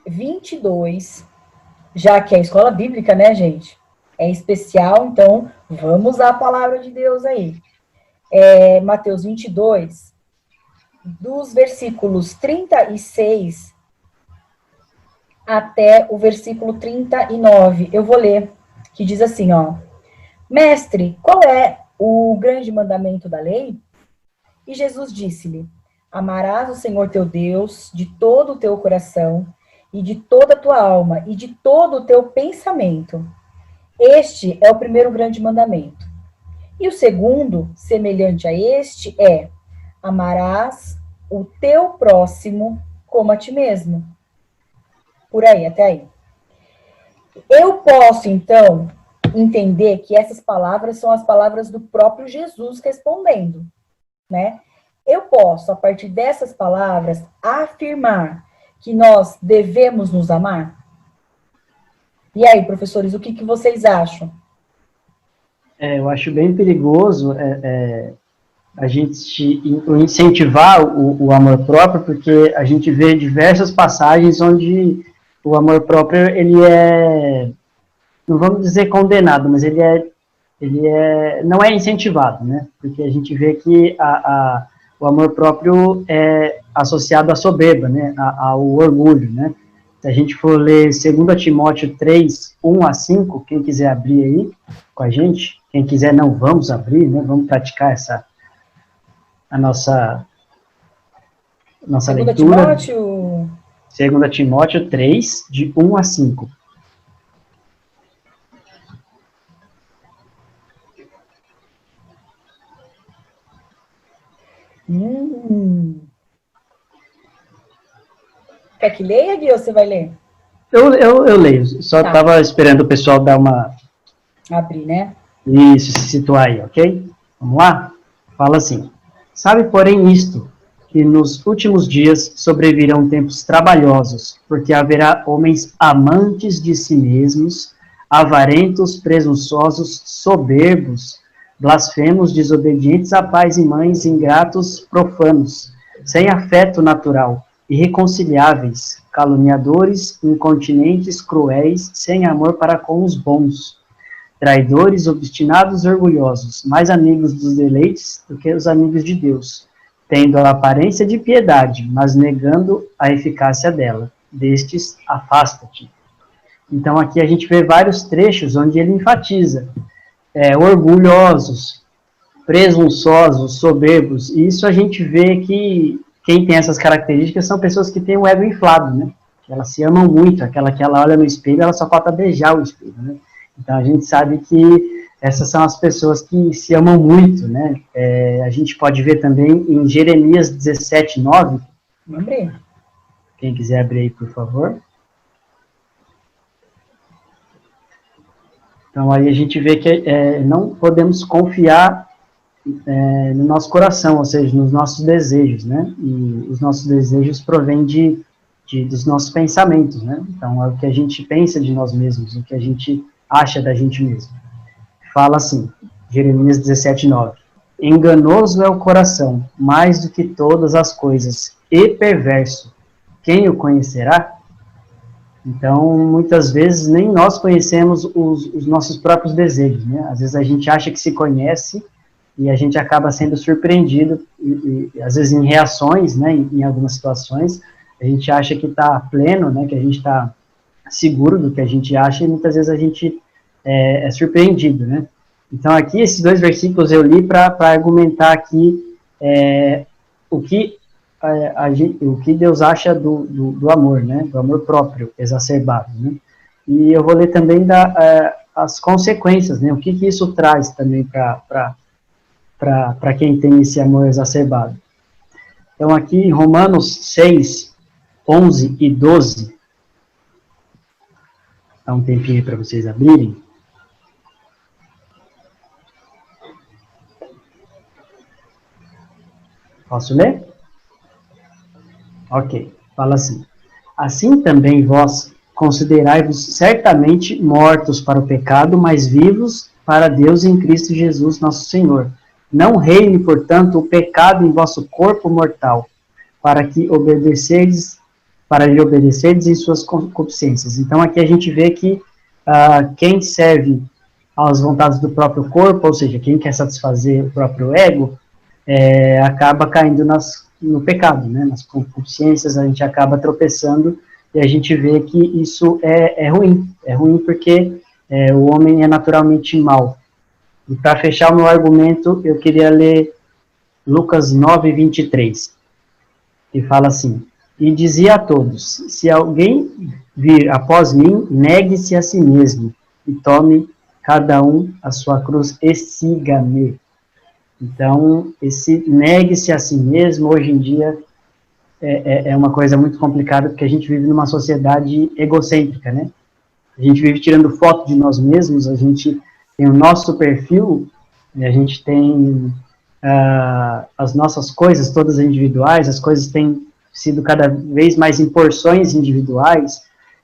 22, já que é a escola bíblica, né, gente? É especial, então vamos usar a palavra de Deus aí. Mateus 22, dos versículos 36 até o versículo 39. Eu vou ler, que diz assim, ó. Mestre, qual é o grande mandamento da lei? E Jesus disse-lhe, amarás o Senhor teu Deus de todo o teu coração, e de toda a tua alma, e de todo o teu pensamento. Este é o primeiro grande mandamento. E o segundo, semelhante a este, amarás o teu próximo como a ti mesmo. Por aí, até aí. Eu posso, então, entender que essas palavras são as palavras do próprio Jesus respondendo, né? Eu posso, a partir dessas palavras, afirmar que nós devemos nos amar? E aí, professores, o que vocês acham? Eu acho bem perigoso a gente incentivar o amor próprio, porque a gente vê diversas passagens onde o amor próprio, ele não vamos dizer condenado, mas ele não é incentivado, né? Porque a gente vê que o amor próprio é associado à soberba, né? Ao orgulho, né? Se a gente for ler 2 Timóteo 3, 1 a 5, quem quiser abrir aí com a gente, quem quiser não, vamos abrir, né? Vamos praticar a nossa leitura. 2 Timóteo 3, de 1 a 5. Quer que leia, Gui, ou você vai ler? Eu leio, só estava esperando o pessoal dar uma... Abrir, né? Isso, se situar aí, ok? Vamos lá? Fala assim, sabe, porém, isto, que nos últimos dias sobrevirão tempos trabalhosos, porque haverá homens amantes de si mesmos, avarentos, presunçosos, soberbos, blasfemos, desobedientes a pais e mães, ingratos, profanos, sem afeto natural, irreconciliáveis, caluniadores, incontinentes, cruéis, sem amor para com os bons, traidores, obstinados, orgulhosos, mais amigos dos deleites do que os amigos de Deus, tendo a aparência de piedade, mas negando a eficácia dela. Destes, afasta-te. Então, aqui a gente vê vários trechos onde ele enfatiza orgulhosos, presunçosos, soberbos, e isso a gente vê que quem tem essas características são pessoas que têm o ego inflado, né? Elas se amam muito, aquela que ela olha no espelho, ela só falta beijar o espelho, né? Então, a gente sabe que essas são as pessoas que se amam muito, né? A gente pode ver também em Jeremias 17, 9. Vamos abrir. Quem quiser abrir aí, por favor. Então, aí a gente vê que não podemos confiar no nosso coração, ou seja, nos nossos desejos, né? E os nossos desejos provêm dos nossos pensamentos, né? Então, é o que a gente pensa de nós mesmos, o que a gente acha da gente mesmo. Fala assim, Jeremias 17:9. Enganoso é o coração, mais do que todas as coisas, e perverso. Quem o conhecerá? Então, muitas vezes, nem nós conhecemos os nossos próprios desejos, né? Às vezes a gente acha que se conhece e a gente acaba sendo surpreendido, e às vezes em reações, né, em algumas situações, a gente acha que está pleno, né, que a gente está seguro do que a gente acha, e muitas vezes a gente é surpreendido, né? Então, aqui, esses 2 versículos eu li para argumentar aqui o que o que Deus acha do amor, né? Do amor próprio, exacerbado, né? E eu vou ler também as consequências, né? O que isso traz também para quem tem esse amor exacerbado. Então, aqui em Romanos 6, 11 e 12, dá um tempinho para vocês abrirem. Posso ler? Ok, fala assim. Assim também vós considerai-vos certamente mortos para o pecado, mas vivos para Deus em Cristo Jesus nosso Senhor. Não reine, portanto, o pecado em vosso corpo mortal, para lhe obedecerdes em suas concupiscências. Então, aqui a gente vê que quem serve às vontades do próprio corpo, ou seja, quem quer satisfazer o próprio ego, acaba caindo no pecado, né? Nas concupiscências, a gente acaba tropeçando, e a gente vê que isso é ruim porque o homem é naturalmente mau. E para fechar o meu argumento, eu queria ler Lucas 9, 23, que fala assim: e dizia a todos, se alguém vir após mim, negue-se a si mesmo, e tome cada um a sua cruz e siga-me. Então, esse negue-se a si mesmo, hoje em dia, é uma coisa muito complicada, porque a gente vive numa sociedade egocêntrica, né? A gente vive tirando foto de nós mesmos, a gente tem o nosso perfil, a gente tem as nossas coisas todas individuais, as coisas têm sido cada vez mais em porções individuais,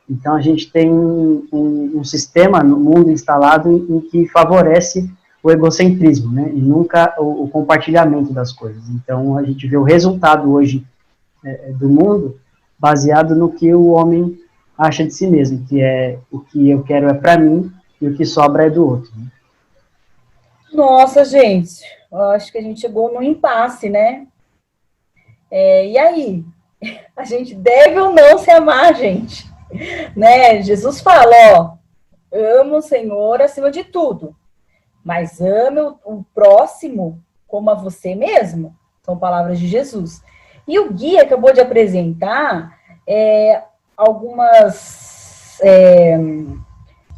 então a gente tem um sistema no mundo instalado em que favorece o egocentrismo, né, e nunca o compartilhamento das coisas. Então, a gente vê o resultado hoje do mundo baseado no que o homem acha de si mesmo, que é o que eu quero é para mim e o que sobra é do outro. Né? Nossa, gente, eu acho que a gente chegou num impasse, né? E aí? A gente deve ou não se amar, gente? Né? Jesus fala, ó, amo o Senhor acima de tudo, mas ame o próximo como a você mesmo. São palavras de Jesus. E o Gui acabou de apresentar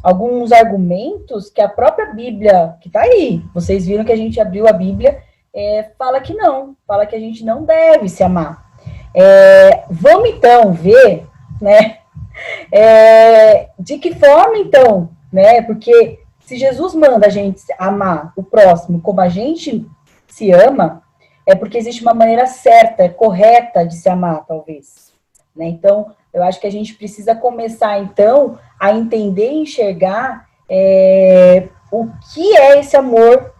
alguns argumentos que a própria Bíblia, que está aí, vocês viram que a gente abriu a Bíblia, fala que não, fala que a gente não deve se amar. Vamos então ver, né, de que forma então, né, porque se Jesus manda a gente amar o próximo como a gente se ama, é porque existe uma maneira certa, correta de se amar, talvez. Né? Então, eu acho que a gente precisa começar, então, a entender e enxergar o que é esse amor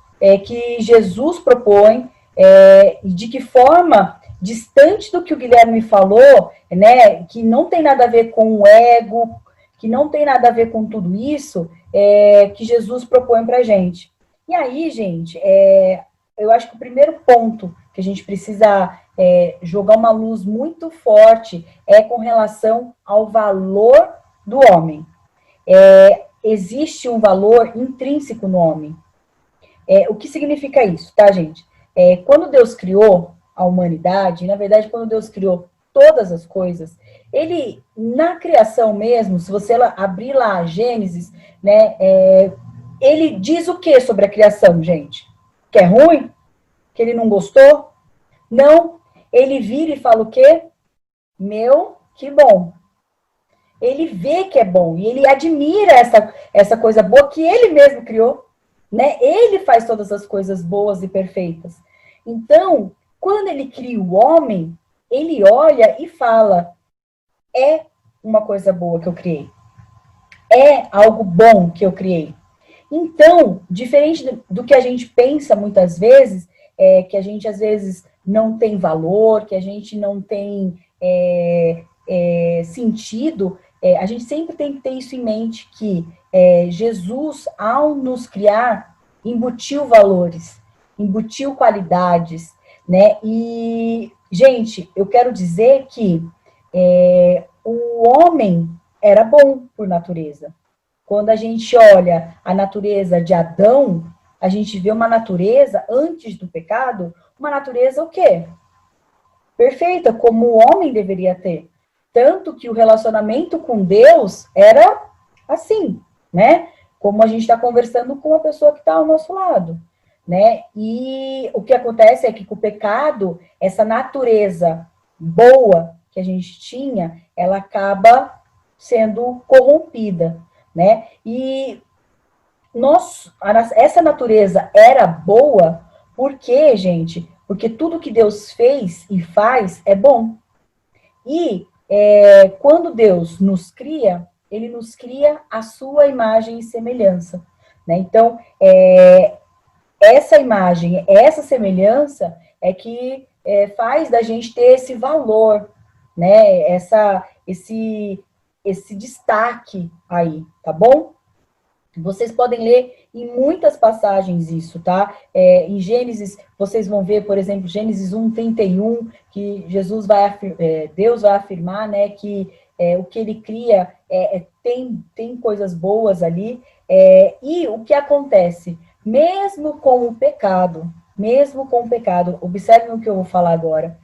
que Jesus propõe, e de que forma, distante do que o Guilherme falou, né, que não tem nada a ver com o ego, que não tem nada a ver com tudo isso, que Jesus propõe para a gente. E aí, gente, eu acho que o primeiro ponto que a gente precisa jogar uma luz muito forte é com relação ao valor do homem. Existe um valor intrínseco no homem. O que significa isso, tá, gente? Quando Deus criou a humanidade, na verdade, quando Deus criou todas as coisas, ele, na criação mesmo, se você abrir lá Gênesis, né, ele diz o que sobre a criação, gente? Que é ruim? Que ele não gostou? Não. Ele vira e fala o quê? Meu, que bom. Ele vê que é bom, e ele admira essa coisa boa que ele mesmo criou, né? Ele faz todas as coisas boas e perfeitas. Então, quando ele cria o homem, ele olha e fala, é uma coisa boa que eu criei. É algo bom que eu criei. Então, diferente do que a gente pensa muitas vezes, que a gente às vezes não tem valor, que a gente não tem sentido, a gente sempre tem que ter isso em mente, que Jesus, ao nos criar, embutiu valores, embutiu qualidades, né? E, gente, eu quero dizer que o homem era bom por natureza. Quando a gente olha a natureza de Adão, a gente vê uma natureza, antes do pecado, uma natureza o quê? Perfeita, como o homem deveria ter. Tanto que o relacionamento com Deus era assim, né? Como a gente está conversando com a pessoa que está ao nosso lado, né? E o que acontece é que com o pecado, essa natureza boa que a gente tinha, ela acaba sendo corrompida, né? E essa natureza era boa, por quê, gente? Porque tudo que Deus fez e faz é bom. E quando Deus nos cria, ele nos cria a sua imagem e semelhança, né? Então, essa imagem, essa semelhança é que faz da gente ter esse valor, né? Esse destaque aí, tá bom? Vocês podem ler em muitas passagens isso, tá? Em Gênesis, vocês vão ver, por exemplo, Gênesis 1:31, que Deus vai afirmar, né, que o que ele cria tem coisas boas ali. E o que acontece? Mesmo com o pecado, observem o que eu vou falar agora.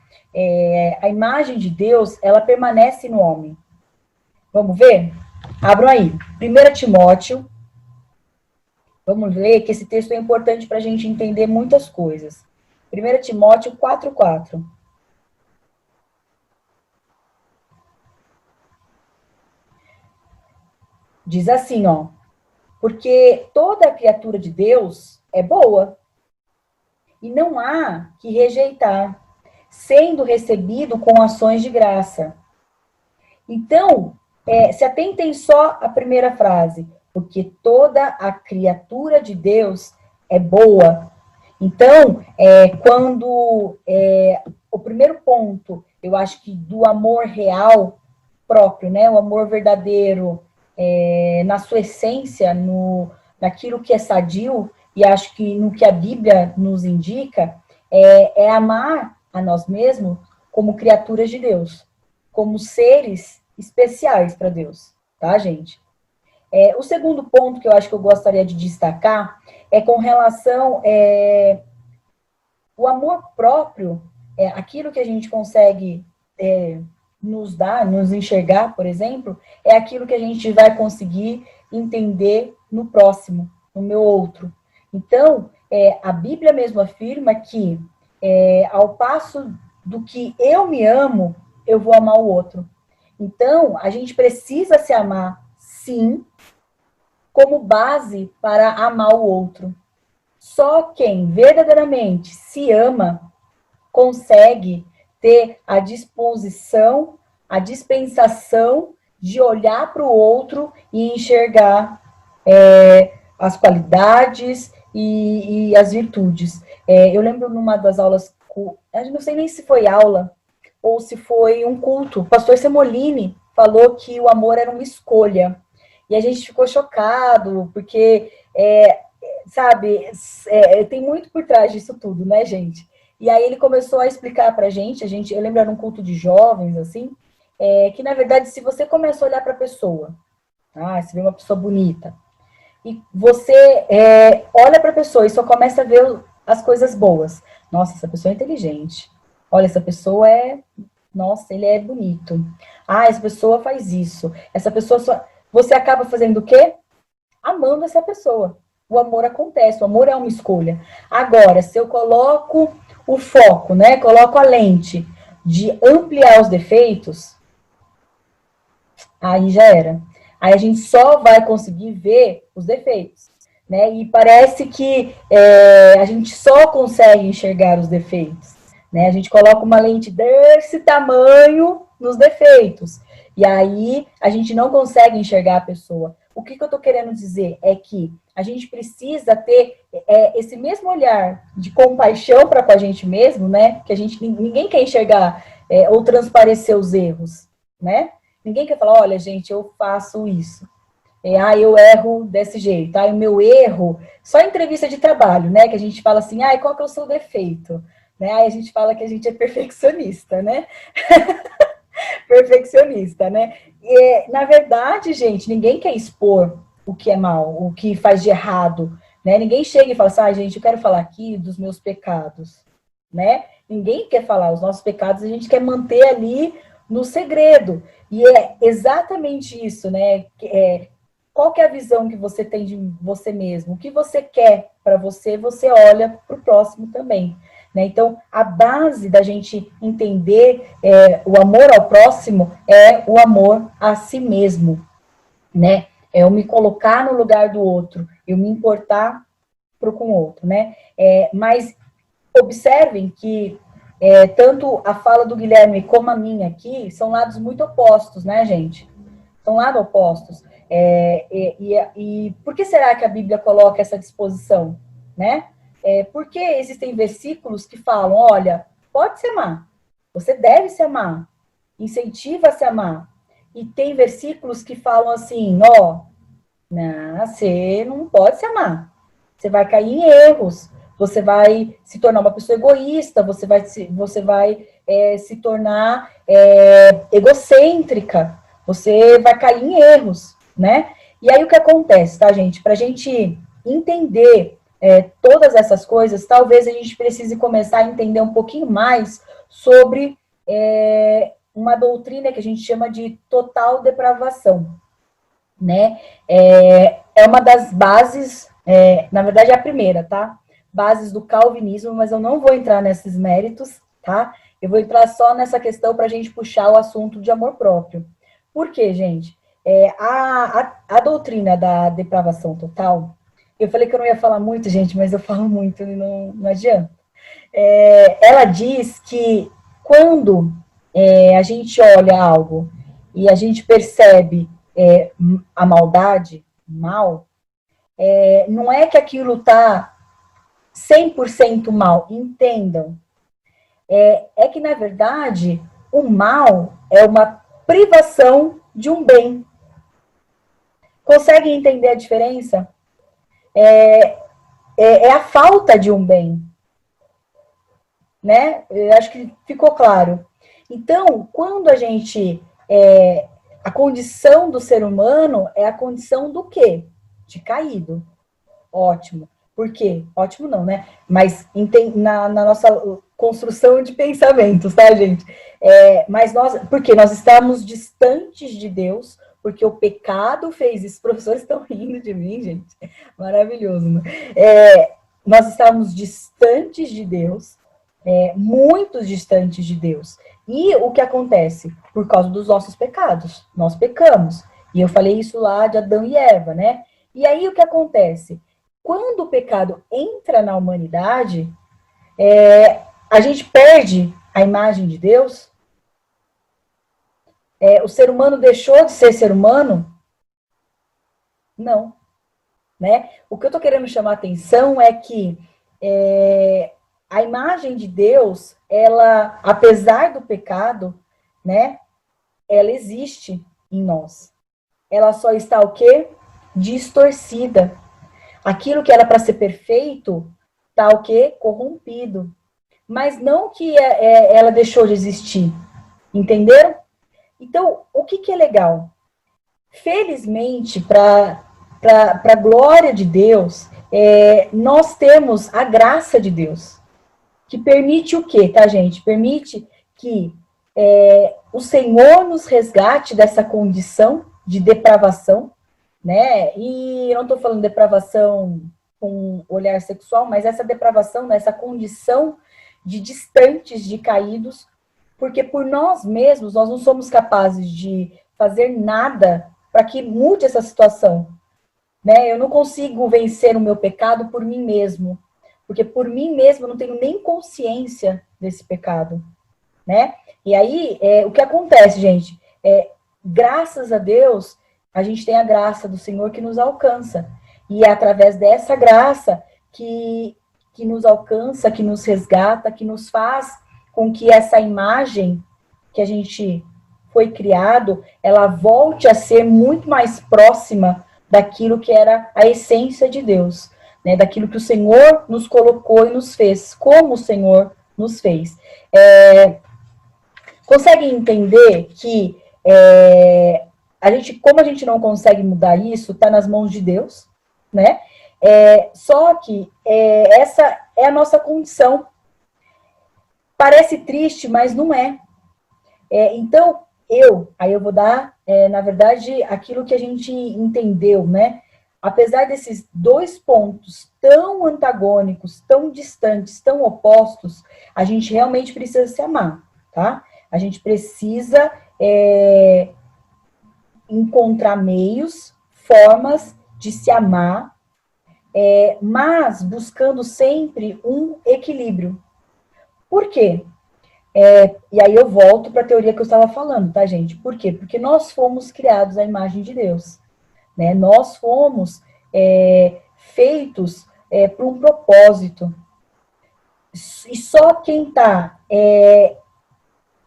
A imagem de Deus, ela permanece no homem. Vamos ver? Abram aí. 1 Timóteo. Vamos ler que esse texto é importante para a gente entender muitas coisas. 1 Timóteo 4:4. Diz assim, ó. Porque toda criatura de Deus é boa, e não há que rejeitar, sendo recebido com ações de graça. Então, se atentem só à primeira frase, porque toda a criatura de Deus é boa. Então, quando o primeiro ponto, eu acho que do amor real próprio, né, o amor verdadeiro, na sua essência, naquilo que é sadio, e acho que no que a Bíblia nos indica, é amar a nós mesmos como criaturas de Deus, como seres especiais para Deus, tá, gente? O segundo ponto que eu acho que eu gostaria de destacar é com relação o amor próprio, aquilo que a gente consegue nos dar, nos enxergar, por exemplo, é aquilo que a gente vai conseguir entender no próximo, no meu outro. Então, a Bíblia mesmo afirma que, ao passo do que eu me amo, eu vou amar o outro. Então, a gente precisa se amar, sim, como base para amar o outro. Só quem verdadeiramente se ama consegue ter a disposição, a dispensação de olhar para o outro e enxergar as qualidades e as virtudes. Eu lembro numa das aulas, eu não sei nem se foi aula ou se foi um culto, o pastor Semolini falou que o amor era uma escolha. E a gente ficou chocado, porque, sabe, tem muito por trás disso tudo, né, gente? E aí ele começou a explicar pra gente, eu lembro, era um culto de jovens, assim, que, na verdade, se você começa a olhar para a pessoa, você vê uma pessoa bonita, e você olha para a pessoa e só começa a ver as coisas boas. Nossa, essa pessoa é inteligente. Olha, essa pessoa nossa, ele é bonito. Essa pessoa faz isso. Essa pessoa só... Você acaba fazendo o quê? Amando essa pessoa. O amor acontece, o amor é uma escolha. Agora, se eu coloco o foco, né? Coloco a lente de ampliar os defeitos, aí já era. Aí a gente só vai conseguir ver os defeitos, né? E parece que a gente só consegue enxergar os defeitos, né? A gente coloca uma lente desse tamanho nos defeitos. E aí a gente não consegue enxergar a pessoa. o que eu estou querendo dizer é que a gente precisa ter esse mesmo olhar de compaixão para com a gente mesmo, né? Que ninguém quer enxergar ou transparecer os erros, né? Ninguém quer falar, olha, gente, eu faço isso. Eu erro desse jeito. O meu erro, só em entrevista de trabalho, né? Que a gente fala assim, qual que é o seu defeito? Né? Aí a gente fala que a gente é perfeccionista, né? Perfeccionista, né? E, na verdade, gente, ninguém quer expor o que é mal, o que faz de errado, né? Ninguém chega e fala assim, gente, eu quero falar aqui dos meus pecados, né? Ninguém quer falar os nossos pecados, a gente quer manter ali no segredo. E é exatamente isso, né? Qual que é a visão que você tem de você mesmo? O que você quer para você, você olha para o próximo também. Né? Então, a base da gente entender o amor ao próximo é o amor a si mesmo. Né? É eu me colocar no lugar do outro, eu me importar com o outro. Né? Mas observem que tanto a fala do Guilherme como a minha aqui são lados muito opostos, né, gente? São lados opostos. E por que será que a Bíblia coloca essa disposição, né? Porque existem versículos que falam, olha, pode se amar, você deve se amar, incentiva a se amar. E tem versículos que falam assim, não, você não pode se amar, você vai cair em erros, você vai se tornar uma pessoa egoísta, você vai se tornar egocêntrica, você vai cair em erros, né? E aí o que acontece, tá, gente? Para a gente entender todas essas coisas, talvez a gente precise começar a entender um pouquinho mais sobre uma doutrina que a gente chama de total depravação, né? É uma das bases, na verdade é a primeira, tá? Bases do calvinismo, mas eu não vou entrar nesses méritos, tá? Eu vou entrar só nessa questão para a gente puxar o assunto de amor próprio. Por quê, gente? A doutrina da depravação total, eu falei que eu não ia falar muito, gente, mas eu falo muito e não adianta. Ela diz que quando a gente olha algo e a gente percebe a maldade, mal, não é que aquilo está 100% mal, entendam. É que, na verdade, o mal é uma privação de um bem. Conseguem entender a diferença? É a falta de um bem. Né? Eu acho que ficou claro. Então, quando a gente... a condição do ser humano é a condição do quê? De caído. Ótimo. Por quê? Ótimo não, né? Mas na nossa construção de pensamentos, tá, gente? Mas porque nós estamos distantes de Deus, porque o pecado fez isso. Os professores estão rindo de mim, gente. Maravilhoso, né? Nós estamos distantes de Deus, muito distantes de Deus. E o que acontece? Por causa dos nossos pecados. Nós pecamos. E eu falei isso lá de Adão e Eva, né? E aí o que acontece? Quando o pecado entra na humanidade, a gente perde a imagem de Deus. O ser humano deixou de ser ser humano? Não. Né? O que eu estou querendo chamar a atenção é que a imagem de Deus, ela, apesar do pecado, né, ela existe em nós. Ela só está o quê? Distorcida. Aquilo que era para ser perfeito, está o quê? Corrompido. Mas não que ela deixou de existir. Entenderam? Então, o que é legal? Felizmente, para a glória de Deus, nós temos a graça de Deus, que permite o quê, tá, gente? Permite que o Senhor nos resgate dessa condição de depravação, né? E eu não estou falando depravação com olhar sexual, mas essa depravação, né, essa condição de distantes, de caídos, porque por nós mesmos, nós não somos capazes de fazer nada para que mude essa situação. Né? Eu não consigo vencer o meu pecado por mim mesmo, porque por mim mesmo eu não tenho nem consciência desse pecado. Né? E aí, o que acontece, gente? Graças a Deus a gente tem a graça do Senhor que nos alcança. E é através dessa graça que nos alcança, que nos resgata, que nos faz com que essa imagem que a gente foi criado, ela volte a ser muito mais próxima daquilo que era a essência de Deus, né? Daquilo que o Senhor nos colocou e nos fez, como o Senhor nos fez. Conseguem entender que como a gente não consegue mudar isso, está nas mãos de Deus, né? Só que essa é a nossa condição. Parece triste, mas não é. Então, aí eu vou dar, na verdade, aquilo que a gente entendeu, né? Apesar desses dois pontos tão antagônicos, tão distantes, tão opostos, a gente realmente precisa se amar, tá? A gente precisa encontrar meios, formas de se amar, mas buscando sempre um equilíbrio. Por quê? E aí eu volto para a teoria que eu estava falando, tá, gente? Por quê? Porque nós fomos criados à imagem de Deus, né? Nós fomos feitos para um propósito. E só quem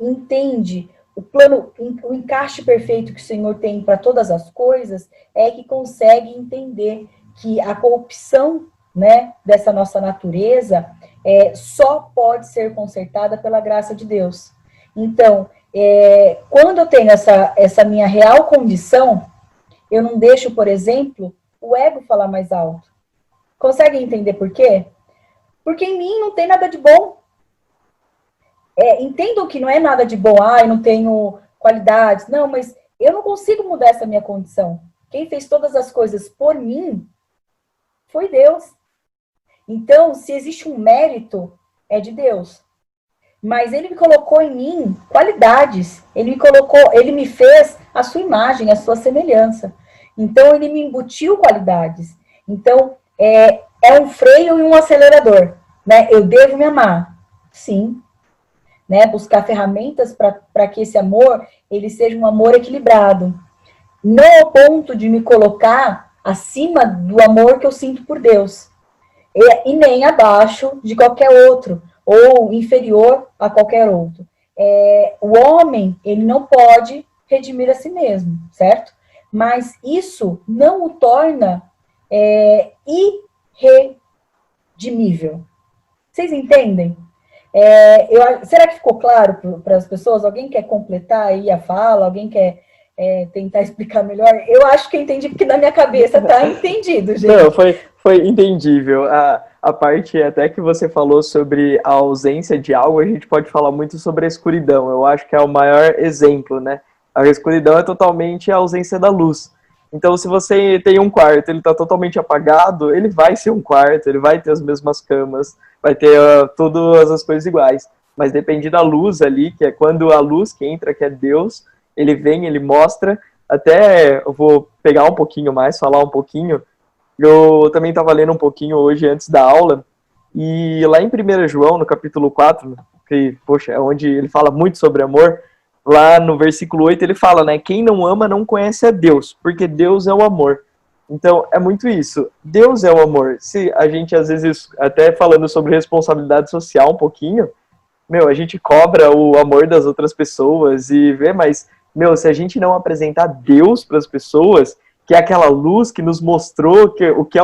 entende o plano, o encaixe perfeito que o Senhor tem para todas as coisas, é que consegue entender que a corrupção, né, dessa nossa natureza só pode ser consertada pela graça de Deus. Então, quando eu tenho essa minha real condição, eu não deixo, por exemplo, o ego falar mais alto. Conseguem entender por quê? Porque em mim não tem nada de bom. Entendam que não é nada de bom, eu não tenho qualidades. Não, mas eu não consigo mudar essa minha condição. Quem fez todas as coisas por mim foi Deus. Então, se existe um mérito, é de Deus. Mas ele me colocou em mim qualidades. Ele me fez a sua imagem, a sua semelhança. Então, ele me embutiu qualidades. Então, é um freio e um acelerador, né? Eu devo me amar. Sim. Né? Buscar ferramentas para que esse amor, ele seja um amor equilibrado. Não ao ponto de me colocar acima do amor que eu sinto por Deus. E nem abaixo de qualquer outro, ou inferior a qualquer outro. O homem, ele não pode redimir a si mesmo, certo? Mas isso não o torna irredimível. Vocês entendem? Será que ficou claro para as pessoas? Alguém quer completar aí a fala? Alguém quer tentar explicar melhor? Eu acho que eu entendi, porque na minha cabeça está entendido, gente. Não, foi entendível. A parte até que você falou sobre a ausência de algo, a gente pode falar muito sobre a escuridão. Eu acho que é o maior exemplo, né? A escuridão é totalmente a ausência da luz. Então, se você tem um quarto, ele está totalmente apagado, ele vai ser um quarto, ele vai ter as mesmas camas, vai ter todas as coisas iguais. Mas depende da luz ali, que é quando a luz que entra, que é Deus, ele vem, ele mostra. Até eu vou pegar um pouquinho mais, falar um pouquinho. Eu também estava lendo um pouquinho hoje antes da aula, e lá em 1 João, no capítulo 4, que, poxa, é onde ele fala muito sobre amor, lá no versículo 8 ele fala, né, quem não ama não conhece a Deus, porque Deus é o amor. Então, é muito isso. Deus é o amor. Se a gente, às vezes, até falando sobre responsabilidade social um pouquinho, a gente cobra o amor das outras pessoas e vê, mas, se a gente não apresentar Deus para as pessoas, que é aquela luz que nos mostrou o que é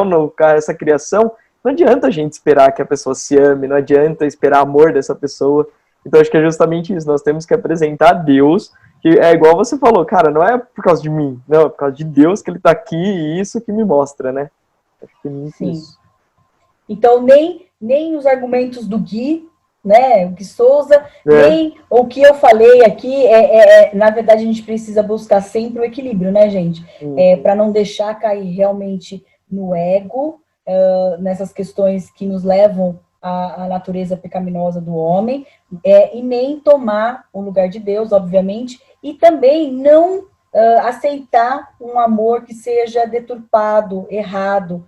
essa criação, não adianta a gente esperar que a pessoa se ame, não adianta esperar amor dessa pessoa. Então, acho que é justamente isso. Nós temos que apresentar Deus, que é igual você falou, cara, não é por causa de mim, não, é por causa de Deus que ele está aqui e isso que me mostra, né? Acho que é muito Sim. isso. Então, nem os argumentos do Gui, né, o Gui Souza, nem o que eu falei aqui, na verdade, a gente precisa buscar sempre o equilíbrio, né, gente? Para não deixar cair realmente no ego, nessas questões que nos levam à natureza pecaminosa do homem, e nem tomar o lugar de Deus, obviamente, e também não aceitar um amor que seja deturpado, errado,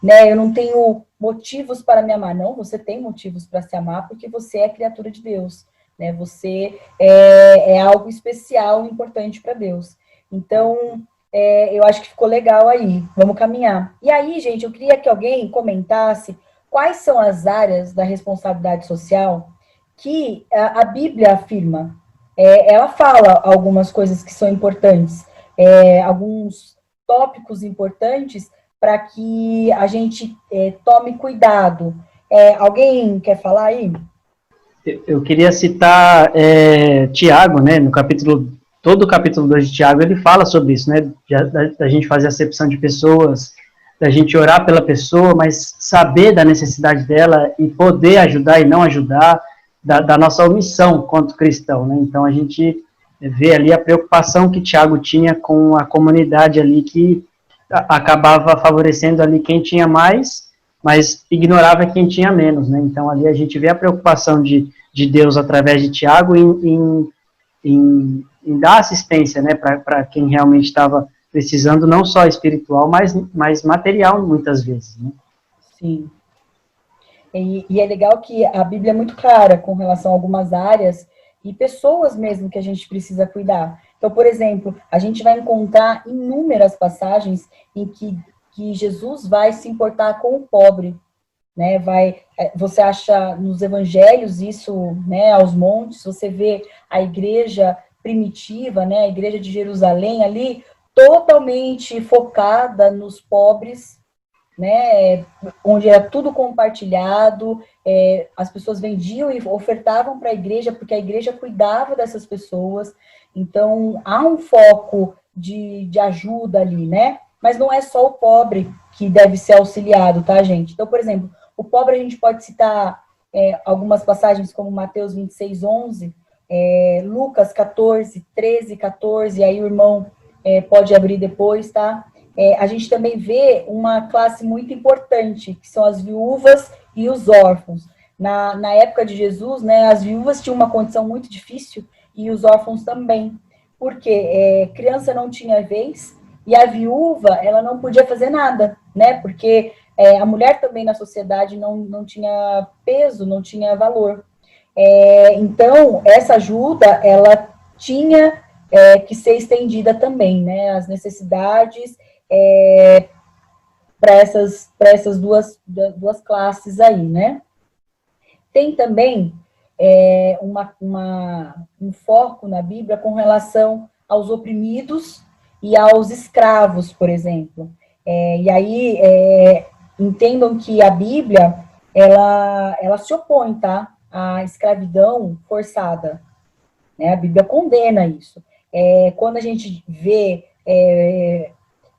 né, eu não tenho motivos para me amar. Não, você tem motivos para se amar, porque você é criatura de Deus, né? Você é algo especial, importante para Deus. Então, eu acho que ficou legal aí. Vamos caminhar. E aí, gente, eu queria que alguém comentasse quais são as áreas da responsabilidade social que a Bíblia afirma. Ela fala algumas coisas que são importantes, alguns tópicos importantes para que a gente tome cuidado. Alguém quer falar aí? Eu queria citar Tiago, né, todo o capítulo 2 de Tiago, ele fala sobre isso, né, da gente fazer acepção de pessoas, da gente orar pela pessoa, mas saber da necessidade dela e poder ajudar e não ajudar, da nossa omissão quanto cristão, né, então a gente vê ali a preocupação que Tiago tinha com a comunidade ali, que acabava favorecendo ali quem tinha mais, mas ignorava quem tinha menos, né, então ali a gente vê a preocupação de Deus através de Tiago em dar assistência, né, para quem realmente estava precisando, não só espiritual, mas material, muitas vezes, né? Sim. E é legal que a Bíblia é muito clara com relação a algumas áreas e pessoas mesmo que a gente precisa cuidar. Então, por exemplo, a gente vai encontrar inúmeras passagens em que Jesus vai se importar com o pobre, né? Você acha nos evangelhos isso, né, aos montes, você vê a igreja primitiva, né, a igreja de Jerusalém ali, totalmente focada nos pobres, né, onde era tudo compartilhado, as pessoas vendiam e ofertavam para a igreja, porque a igreja cuidava dessas pessoas, então há um foco de ajuda ali, né, mas não é só o pobre que deve ser auxiliado, tá, gente? Então, por exemplo, o pobre a gente pode citar algumas passagens como Mateus 26:11, Lucas 14, 13, 14, aí o irmão pode abrir depois, tá? A gente também vê uma classe muito importante, que são as viúvas e os órfãos. Na época de Jesus, né, as viúvas tinham uma condição muito difícil e os órfãos também. Porque criança não tinha vez e a viúva, ela não podia fazer nada, né? Porque a mulher também na sociedade não tinha peso, não tinha valor. Então, essa ajuda, ela tinha que ser estendida também, né? As necessidades para essas duas classes aí, né? Tem também um foco na Bíblia com relação aos oprimidos e aos escravos, por exemplo. E aí, entendam que a Bíblia, ela se opõe, tá? À escravidão forçada, né? A Bíblia condena isso. Quando a gente vê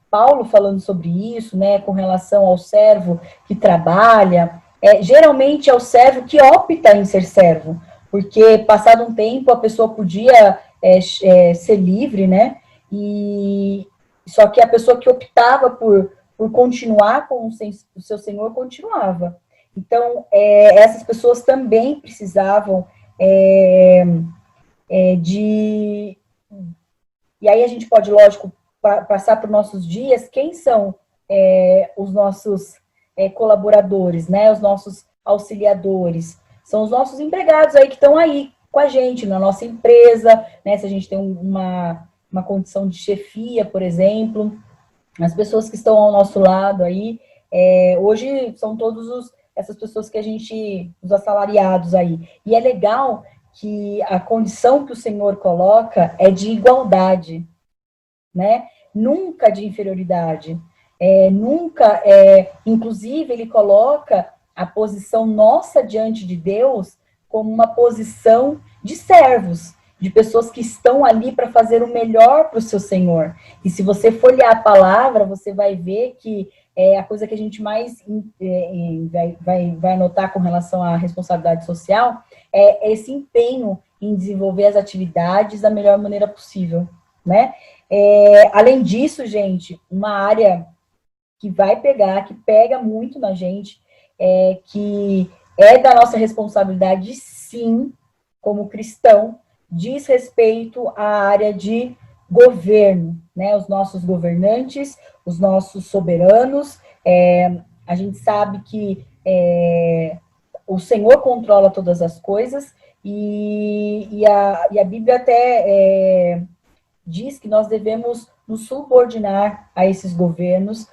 Paulo falando sobre isso, né, com relação ao servo que trabalha, geralmente é o servo que opta em ser servo, porque passado um tempo a pessoa podia ser livre, né, e só que a pessoa que optava por continuar com o seu senhor continuava. Então, essas pessoas também precisavam de... E aí a gente pode, lógico, passar para os nossos dias, quem são os nossos colaboradores, né, os nossos auxiliadores? São os nossos empregados aí que estão aí com a gente, na nossa empresa, né, se a gente tem uma condição de chefia, por exemplo, as pessoas que estão ao nosso lado aí, hoje são essas pessoas que a gente, os assalariados aí, e é legal que a condição que o Senhor coloca é de igualdade, né? Nunca de inferioridade, nunca, inclusive ele coloca a posição nossa diante de Deus como uma posição de servos, de pessoas que estão ali para fazer o melhor para o seu Senhor. E se você folhear a palavra, você vai ver que a coisa que a gente mais vai notar com relação à responsabilidade social é esse empenho em desenvolver as atividades da melhor maneira possível, né? Além disso, gente, uma área que que pega muito na gente, que é da nossa responsabilidade, sim, como cristão, diz respeito à área de governo, né? Os nossos governantes, os nossos soberanos, a gente sabe que o Senhor controla todas as coisas, e a Bíblia até diz que nós devemos nos subordinar a esses governos.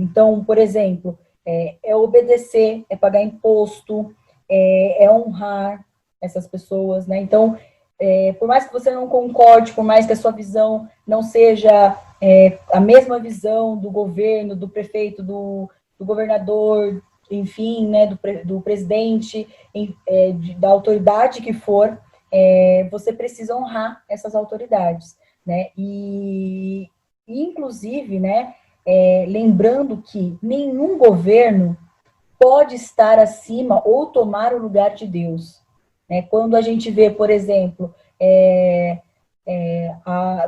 Então, por exemplo, é obedecer, é pagar imposto, é honrar essas pessoas, né? Então, por mais que você não concorde, por mais que a sua visão não seja a mesma visão do governo, do prefeito, do governador, enfim, né, do presidente, da autoridade que for, você precisa honrar essas autoridades, né? E inclusive, né, lembrando que nenhum governo pode estar acima ou tomar o lugar de Deus, né? Quando a gente vê, por exemplo,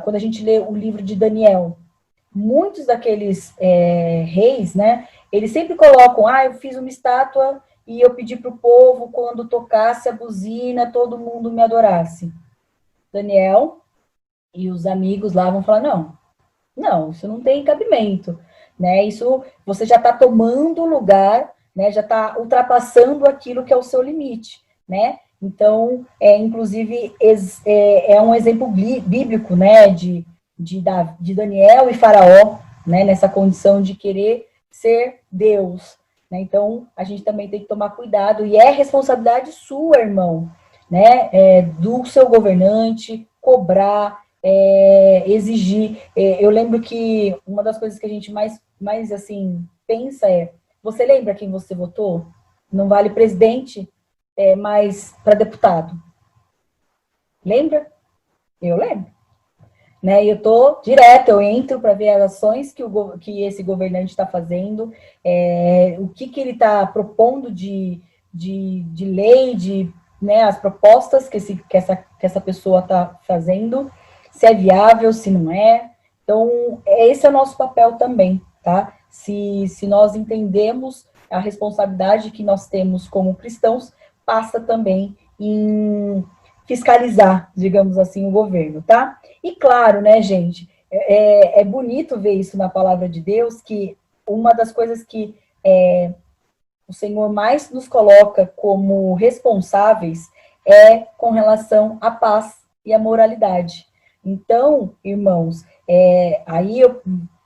quando a gente lê o livro de Daniel, muitos daqueles reis, né, eles sempre colocam, eu fiz uma estátua e eu pedi para o povo, quando tocasse a buzina, todo mundo me adorasse. Daniel e os amigos lá vão falar, não, isso não tem cabimento, né? Isso você já está tomando lugar, né? Já está ultrapassando aquilo que é o seu limite, né? Então, inclusive, é um exemplo bíblico, né? De Daniel e Faraó, né? Nessa condição de querer ser Deus, né? Então, a gente também tem que tomar cuidado, e é responsabilidade sua, irmão, né? Do seu governante, cobrar, exigir. Eu lembro que uma das coisas que a gente mais assim, pensa você lembra quem você votou? Não vale presidente, mas para deputado. Lembra? Eu lembro. Né? E eu tô direto, eu entro para ver as ações que esse governante está fazendo, o que ele está propondo de lei, né, as propostas que essa pessoa está fazendo, se é viável, se não é. Então, esse é o nosso papel também, tá? Se nós entendemos a responsabilidade que nós temos como cristãos, passa também em fiscalizar, digamos assim, o governo, tá? E claro, né, gente, é bonito ver isso na palavra de Deus, que uma das coisas que o Senhor mais nos coloca como responsáveis é com relação à paz e à moralidade. Então, irmãos, aí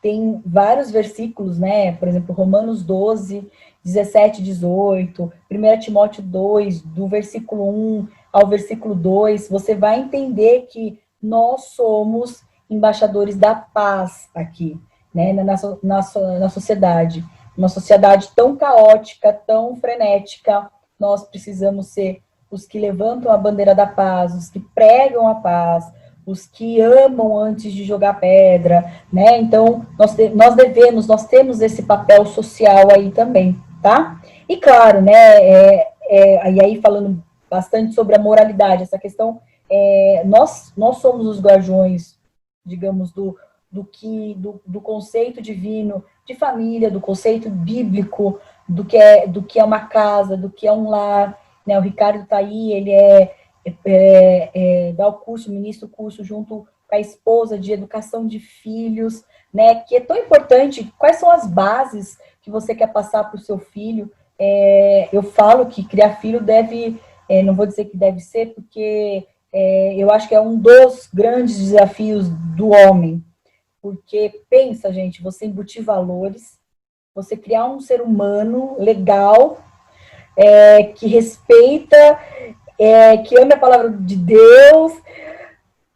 tem vários versículos, né? Por exemplo, Romanos 12, 17, 18, 1 Timóteo 2, do versículo 1 ao versículo 2, você vai entender que nós somos embaixadores da paz aqui, né? Na sociedade. Uma sociedade tão caótica, tão frenética, nós precisamos ser os que levantam a bandeira da paz, os que pregam a paz, os que amam antes de jogar pedra, né? Então, nós temos esse papel social aí também, tá? E claro, né, e aí falando bastante sobre a moralidade, essa questão, nós somos os guardiões, digamos, do conceito divino de família, do conceito bíblico, do que é uma casa, do que é um lar, né? O Ricardo está aí, ele dá o curso, ministra o curso junto com a esposa de educação de filhos, né? Que é tão importante. Quais são as bases que você quer passar para o seu filho? Eu falo que criar filho não vou dizer que deve ser, porque eu acho que é um dos grandes desafios do homem. Porque, pensa, gente, você embutir valores, você criar um ser humano legal, que respeita, que ama a palavra de Deus,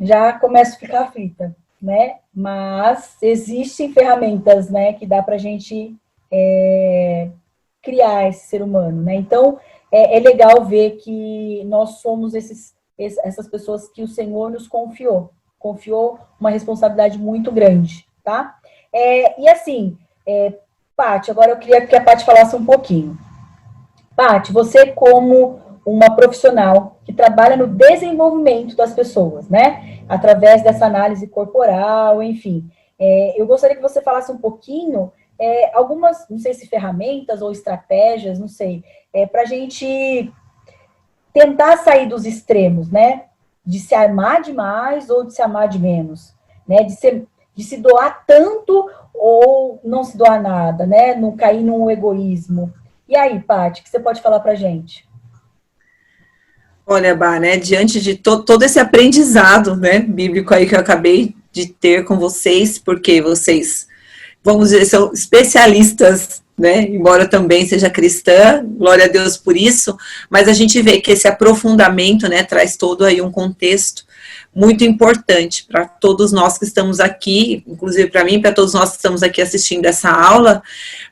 já começa a ficar aflita, né? Mas existem ferramentas, né, que dá para a gente criar esse ser humano, né? Então, é legal ver que nós somos essas pessoas que o Senhor nos confiou uma responsabilidade muito grande, tá? E assim, Paty, agora eu queria que a Paty falasse um pouquinho. Paty, você como uma profissional que trabalha no desenvolvimento das pessoas, né? Através dessa análise corporal, enfim. Eu gostaria que você falasse um pouquinho, algumas, não sei se ferramentas ou estratégias, não sei, para a gente tentar sair dos extremos, né? De se amar demais ou de se amar de menos, né? De se doar tanto ou não se doar nada, né? Não cair num egoísmo. E aí, Paty, o que você pode falar para a gente? Olha, Bá, né, diante de todo esse aprendizado, né, bíblico aí que eu acabei de ter com vocês, porque vocês, vamos dizer, são especialistas, né, embora também seja cristã, glória a Deus por isso, mas a gente vê que esse aprofundamento, né, traz todo aí um contexto muito importante para todos nós que estamos aqui, inclusive para mim, para todos nós que estamos aqui assistindo essa aula,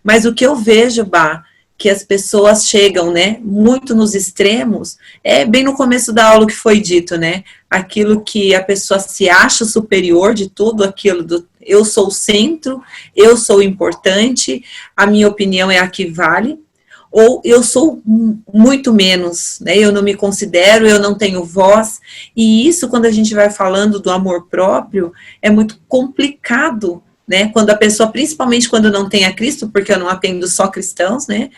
mas o que eu vejo, Bá, que as pessoas chegam, né, muito nos extremos, é bem no começo da aula que foi dito, né, aquilo que a pessoa se acha superior de tudo aquilo do eu sou o centro, eu sou importante, a minha opinião é a que vale, ou eu sou muito menos, né, eu não me considero, eu não tenho voz, e isso quando a gente vai falando do amor próprio, é muito complicado, né, quando a pessoa, principalmente quando não tem a Cristo, porque eu não atendo só cristãos, né,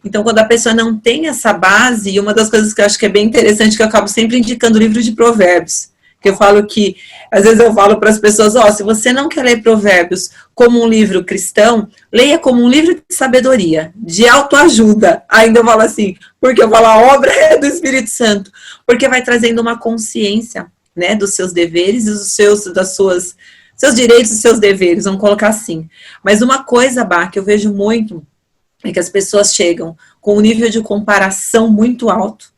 então quando a pessoa não tem essa base, e uma das coisas que eu acho que é bem interessante, que eu acabo sempre indicando o livro de Provérbios, que eu falo que, às vezes eu falo para as pessoas, ó, se você não quer ler Provérbios como um livro cristão, leia como um livro de sabedoria, de autoajuda, ainda eu falo assim, porque eu falo, a obra é do Espírito Santo, porque vai trazendo uma consciência, né, dos seus deveres e dos seus direitos e seus deveres, vamos colocar assim. Mas uma coisa, Bá, que eu vejo muito, é que as pessoas chegam com um nível de comparação muito alto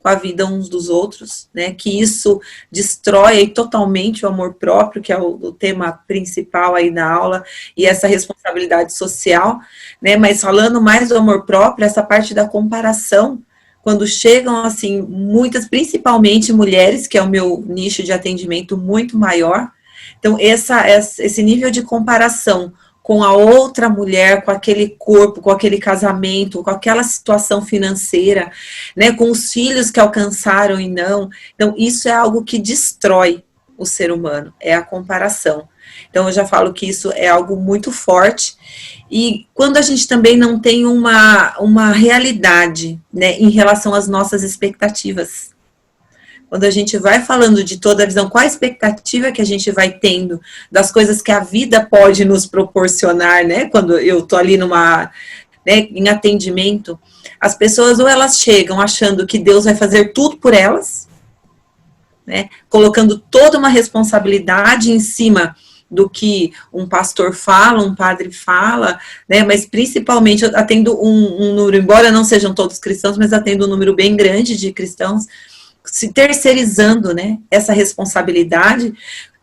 com a vida uns dos outros, né, que isso destrói aí totalmente o amor próprio, que é o tema principal aí da aula, e essa responsabilidade social, né, mas falando mais do amor próprio, essa parte da comparação, quando chegam, assim, muitas, principalmente mulheres, que é o meu nicho de atendimento muito maior, então esse nível de comparação com a outra mulher, com aquele corpo, com aquele casamento, com aquela situação financeira, né, com os filhos que alcançaram e não. Então, isso é algo que destrói o ser humano, é a comparação. Então, eu já falo que isso é algo muito forte. E quando a gente também não tem uma realidade, né, em relação às nossas expectativas, quando a gente vai falando de toda a visão, qual a expectativa que a gente vai tendo das coisas que a vida pode nos proporcionar, né? Quando eu tô ali em atendimento, as pessoas ou elas chegam achando que Deus vai fazer tudo por elas, né? Colocando toda uma responsabilidade em cima do que um pastor fala, um padre fala, né? Mas principalmente eu atendo um número, embora não sejam todos cristãos, mas atendo um número bem grande de cristãos, se terceirizando, né, essa responsabilidade,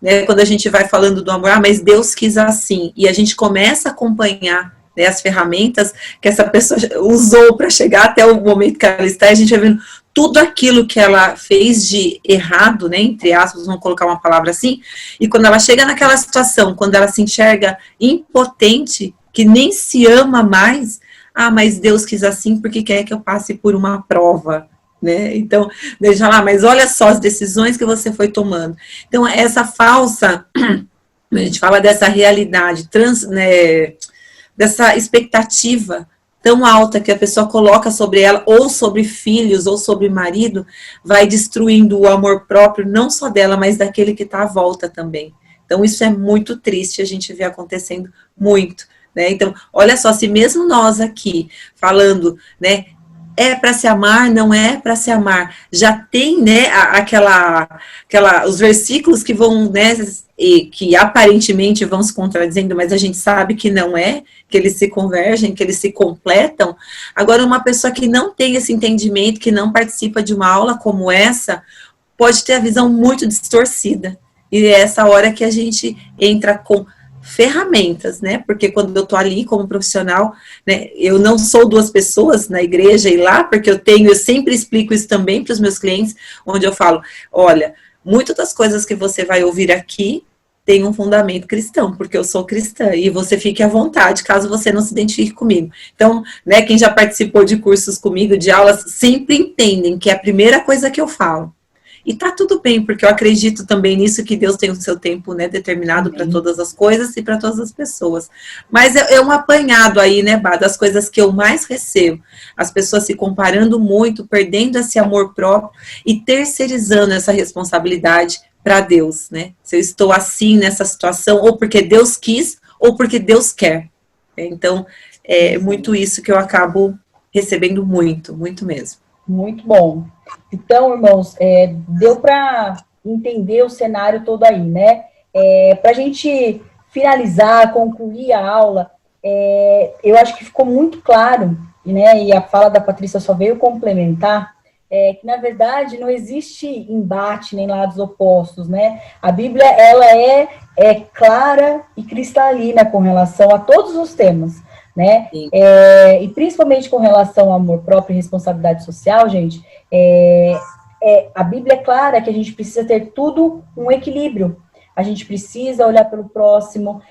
né, quando a gente vai falando do amor, mas Deus quis assim, e a gente começa a acompanhar, né, as ferramentas que essa pessoa usou para chegar até o momento que ela está, e a gente vai vendo tudo aquilo que ela fez de errado, né, entre aspas, vamos colocar uma palavra assim, e quando ela chega naquela situação, quando ela se enxerga impotente, que nem se ama mais, mas Deus quis assim porque quer que eu passe por uma prova, né? Então, deixa lá, mas olha só as decisões que você foi tomando. Então, essa falsa, a gente fala dessa realidade, né, dessa expectativa tão alta que a pessoa coloca sobre ela, ou sobre filhos, ou sobre marido, vai destruindo o amor próprio, não só dela, mas daquele que está à volta também. Então, isso é muito triste, a gente vê acontecendo muito, né? Então, olha só, se mesmo nós aqui, falando, né, é para se amar, não é para se amar. Já tem, né, os versículos que vão, né, e que aparentemente vão se contradizendo, mas a gente sabe que não é, que eles se convergem, que eles se completam. Agora, uma pessoa que não tem esse entendimento, que não participa de uma aula como essa, pode ter a visão muito distorcida. E é essa hora que a gente entra com ferramentas, né, porque quando eu tô ali como profissional, né, eu não sou duas pessoas na igreja e lá, porque eu sempre explico isso também para os meus clientes, onde eu falo, olha, muitas das coisas que você vai ouvir aqui tem um fundamento cristão, porque eu sou cristã, e você fique à vontade, caso você não se identifique comigo. Então, né, quem já participou de cursos comigo, de aulas, sempre entendem que é a primeira coisa que eu falo. E tá tudo bem, porque eu acredito também nisso, que Deus tem o seu tempo, né, determinado para todas as coisas e para todas as pessoas. Mas é um apanhado aí, né, Bá, das coisas que eu mais recebo. As pessoas se comparando muito, perdendo esse amor próprio e terceirizando essa responsabilidade para Deus, né? Se eu estou assim nessa situação, ou porque Deus quis, ou porque Deus quer. Então, é muito isso que eu acabo recebendo muito, muito mesmo. Muito bom. Então, irmãos, deu para entender o cenário todo aí, né? Para a gente finalizar, concluir a aula, eu acho que ficou muito claro, né? E a fala da Patrícia só veio complementar, que na verdade não existe embate nem lados opostos, né? A Bíblia ela é clara e cristalina com relação a todos os temas, né? E principalmente com relação ao amor próprio e responsabilidade social, gente, a Bíblia é clara que a gente precisa ter tudo um equilíbrio. A gente precisa olhar pelo próximo,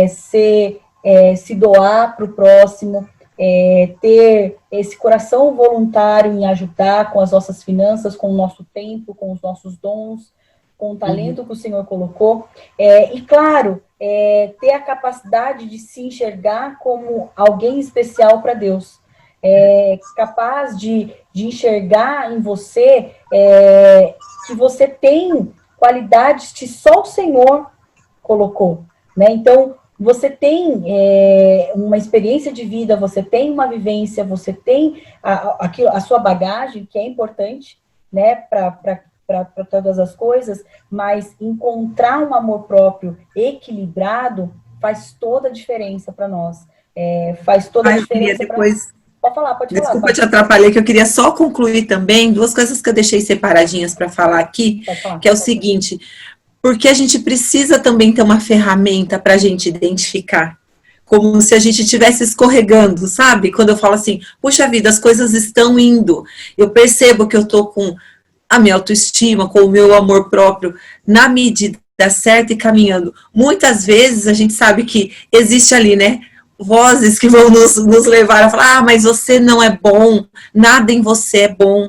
se doar para o próximo, ter esse coração voluntário em ajudar com as nossas finanças, com o nosso tempo, com os nossos dons, com o talento que o Senhor colocou. E, claro, ter a capacidade de se enxergar como alguém especial para Deus. Capaz de enxergar em você que você tem qualidades que só o Senhor colocou, né? Então, você tem uma experiência de vida, você tem uma vivência, você tem a sua bagagem, que é importante, né, para todas as coisas, mas encontrar um amor próprio equilibrado faz toda a diferença para nós. Faz toda a diferença para nós. Pode falar. Desculpa, eu te atrapalhei, que eu queria só concluir também duas coisas que eu deixei separadinhas para falar aqui, que é o seguinte, porque a gente precisa também ter uma ferramenta para a gente identificar, como se a gente estivesse escorregando, sabe? Quando eu falo assim, puxa vida, as coisas estão indo, eu percebo que eu estou com a minha autoestima, com o meu amor próprio, na medida certa e caminhando. Muitas vezes a gente sabe que existe ali, né? Vozes que vão nos levar a falar, mas você não é bom, nada em você é bom,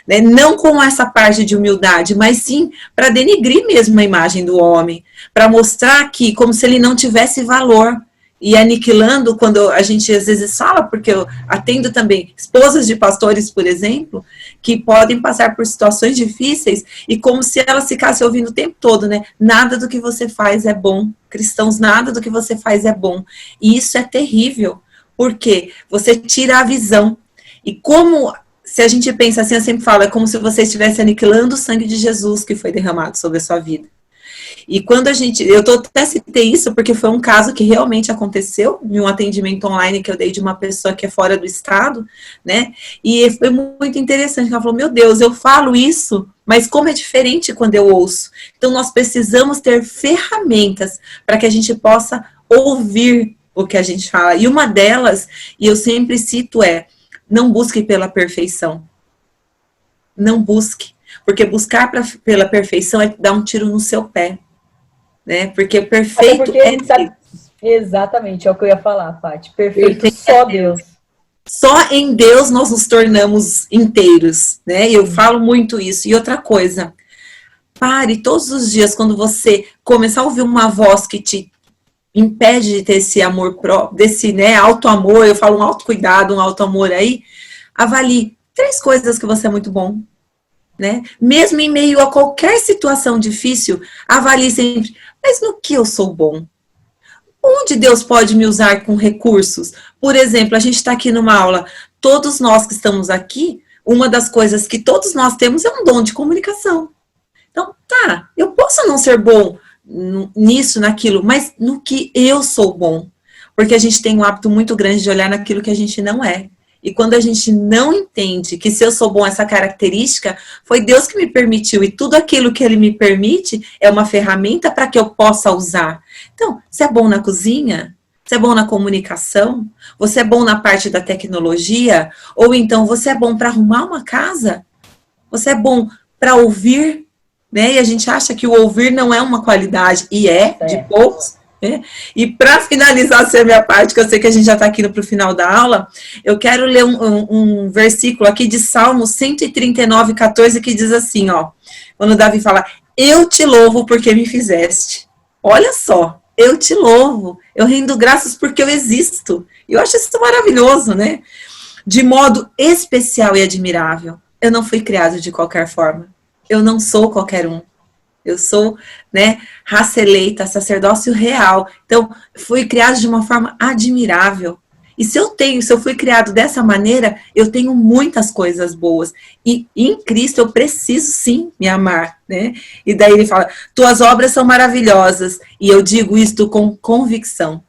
né? Não com essa parte de humildade, mas sim para denigrir mesmo a imagem do homem, para mostrar que como se ele não tivesse valor, e aniquilando, quando a gente às vezes fala, porque eu atendo também esposas de pastores, por exemplo, que podem passar por situações difíceis, e como se elas ficassem ouvindo o tempo todo, né? Nada do que você faz é bom. Cristãos, nada do que você faz é bom. E isso é terrível, porque você tira a visão. E como, se a gente pensa assim, eu sempre falo, é como se você estivesse aniquilando o sangue de Jesus que foi derramado sobre a sua vida. E quando eu até citei isso porque foi um caso que realmente aconteceu, em um atendimento online que eu dei de uma pessoa que é fora do estado, né, e foi muito interessante, ela falou, meu Deus, eu falo isso, mas como é diferente quando eu ouço. Então nós precisamos ter ferramentas para que a gente possa ouvir o que a gente fala, e uma delas, e eu sempre cito não busque pela perfeição. Não busque, porque buscar pela perfeição é dar um tiro no seu pé. Né? Porque perfeito sabe, exatamente, é o que eu ia falar, Paty. Perfeito só Deus. Só em Deus nós nos tornamos inteiros, né? Eu falo muito isso. E outra coisa, pare todos os dias, quando você começar a ouvir uma voz que te impede de ter esse amor próprio, desse, né, auto-amor, eu falo um autocuidado, um auto-amor aí, avalie 3 coisas que você é muito bom. Né? Mesmo em meio a qualquer situação difícil, avalie sempre, mas no que eu sou bom? Onde Deus pode me usar com recursos? Por exemplo, a gente está aqui numa aula, todos nós que estamos aqui, uma das coisas que todos nós temos é um dom de comunicação. Então, eu posso não ser bom nisso, naquilo, mas no que eu sou bom. Porque a gente tem um hábito muito grande de olhar naquilo que a gente não é. E quando a gente não entende que se eu sou bom essa característica, foi Deus que me permitiu. E tudo aquilo que Ele me permite é uma ferramenta para que eu possa usar. Então, você é bom na cozinha? Você é bom na comunicação? Você é bom na parte da tecnologia? Ou então você é bom para arrumar uma casa? Você é bom para ouvir? Né? E a gente acha que o ouvir não é uma qualidade. E de poucos. E para finalizar a minha parte, que eu sei que a gente já está aqui para o final da aula, eu quero ler um versículo aqui de Salmo 139, 14, que diz assim, quando Davi fala, eu te louvo porque me fizeste. Olha só, eu te louvo, eu rendo graças porque eu existo. E eu acho isso maravilhoso, né? De modo especial e admirável. Eu não fui criado de qualquer forma. Eu não sou qualquer um. Eu sou, né, raça eleita, sacerdócio real. Então, fui criado de uma forma admirável. E se eu fui criado dessa maneira, eu tenho muitas coisas boas. E em Cristo eu preciso sim me amar, né? E daí ele fala, tuas obras são maravilhosas. E eu digo isto com convicção.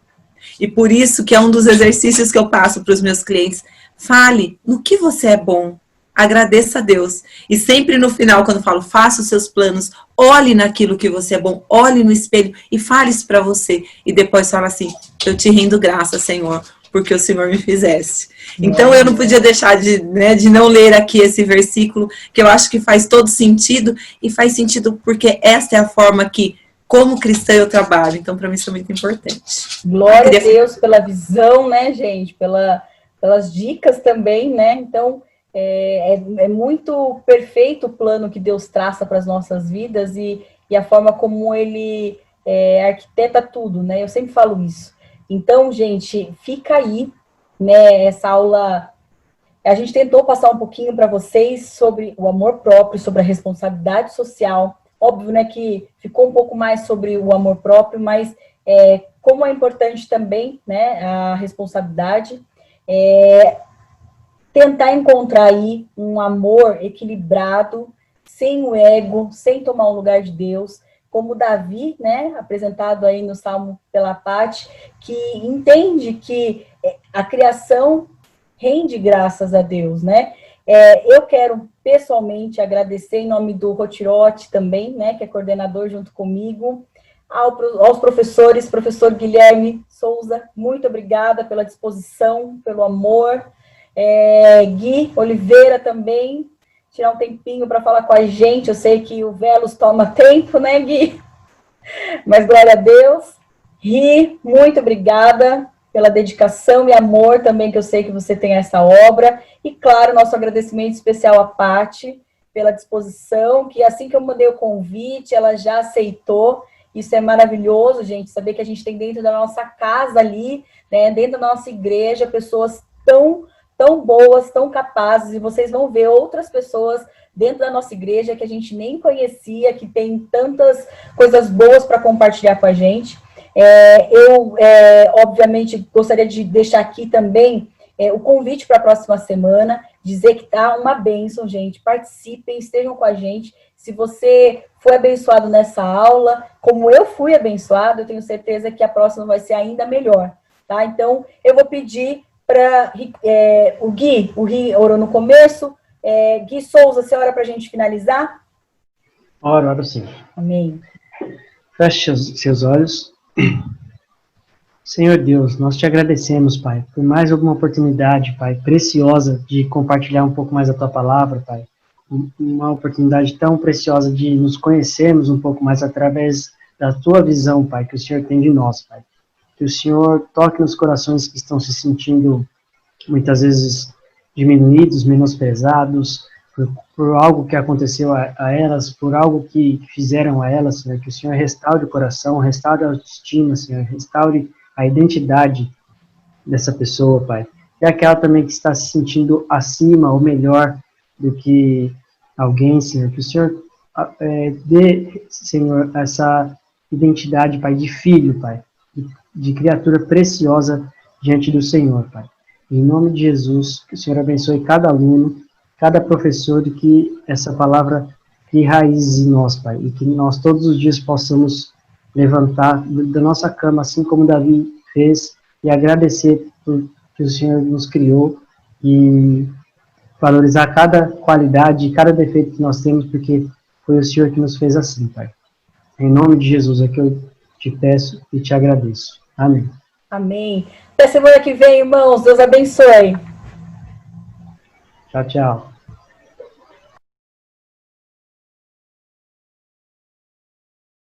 E por isso que é um dos exercícios que eu passo para os meus clientes. Fale no que você é bom. Agradeça a Deus. E sempre no final, quando eu falo, faça os seus planos, olhe naquilo que você é bom, olhe no espelho e fale isso para você. E depois fala assim, eu te rendo graças, Senhor, porque o Senhor me fizeste. Então eu não podia deixar de não ler aqui esse versículo, que eu acho que faz todo sentido, e faz sentido porque esta é a forma que, como cristã, eu trabalho. Então, para mim, isso é muito importante. Glória a Deus pela visão, né, gente? Pelas dicas também, né? Então, é muito perfeito o plano que Deus traça para as nossas vidas e a forma como Ele arquiteta tudo, né? Eu sempre falo isso. Então, gente, fica aí, né? Essa aula, a gente tentou passar um pouquinho para vocês sobre o amor próprio, sobre a responsabilidade social. Óbvio, né, que ficou um pouco mais sobre o amor próprio, mas como é importante também, né, a responsabilidade, tentar encontrar aí um amor equilibrado, sem o ego, sem tomar o lugar de Deus, como Davi, né, apresentado aí no Salmo pela Paty, que entende que a criação rende graças a Deus, né? Eu quero pessoalmente agradecer em nome do Rotirote também, né, que é coordenador junto comigo, aos professores, professor Guilherme Souza, muito obrigada pela disposição, pelo amor, Gui Oliveira também, tirar um tempinho para falar com a gente, eu sei que o Velos toma tempo, né, Gui? Mas glória a Deus. Ri, muito obrigada pela dedicação e amor também, que eu sei que você tem a essa obra. E, claro, nosso agradecimento especial à Paty, pela disposição, que assim que eu mandei o convite, ela já aceitou. Isso é maravilhoso, gente, saber que a gente tem dentro da nossa casa ali, né, dentro da nossa igreja, pessoas tão boas, tão capazes, e vocês vão ver outras pessoas dentro da nossa igreja que a gente nem conhecia, que tem tantas coisas boas para compartilhar com a gente. Eu, obviamente, gostaria de deixar aqui também o convite para a próxima semana, dizer que tá uma bênção, gente, participem, estejam com a gente. Se você foi abençoado nessa aula, como eu fui abençoado, eu tenho certeza que a próxima vai ser ainda melhor, tá? Então, eu vou pedir para o Gui orou no começo, Gui Souza, você ora para a gente finalizar? Oro sim. Amém. Feche seus olhos. Senhor Deus, nós te agradecemos, Pai, por mais alguma oportunidade, Pai, preciosa de compartilhar um pouco mais a Tua palavra, Pai. Uma oportunidade tão preciosa de nos conhecermos um pouco mais através da Tua visão, Pai, que o Senhor tem de nós, Pai. Que o Senhor toque nos corações que estão se sentindo, muitas vezes, diminuídos, menosprezados, por algo que aconteceu a elas, por algo que fizeram a elas, Senhor. Que o Senhor restaure o coração, restaure a autoestima, Senhor, restaure a identidade dessa pessoa, Pai. E aquela também que está se sentindo acima ou melhor do que alguém, Senhor. Que o Senhor dê, Senhor, essa identidade, Pai, de filho, Pai, de criatura preciosa diante do Senhor, Pai. Em nome de Jesus, que o Senhor abençoe cada aluno, cada professor, e que essa palavra crie raízes em nós, Pai, e que nós todos os dias possamos levantar da nossa cama, assim como Davi fez, e agradecer por que o Senhor nos criou, e valorizar cada qualidade e cada defeito que nós temos, porque foi o Senhor que nos fez assim, Pai. Em nome de Jesus é que eu te peço e te agradeço. Amém. Amém. Até semana que vem, irmãos. Deus abençoe. Tchau, tchau.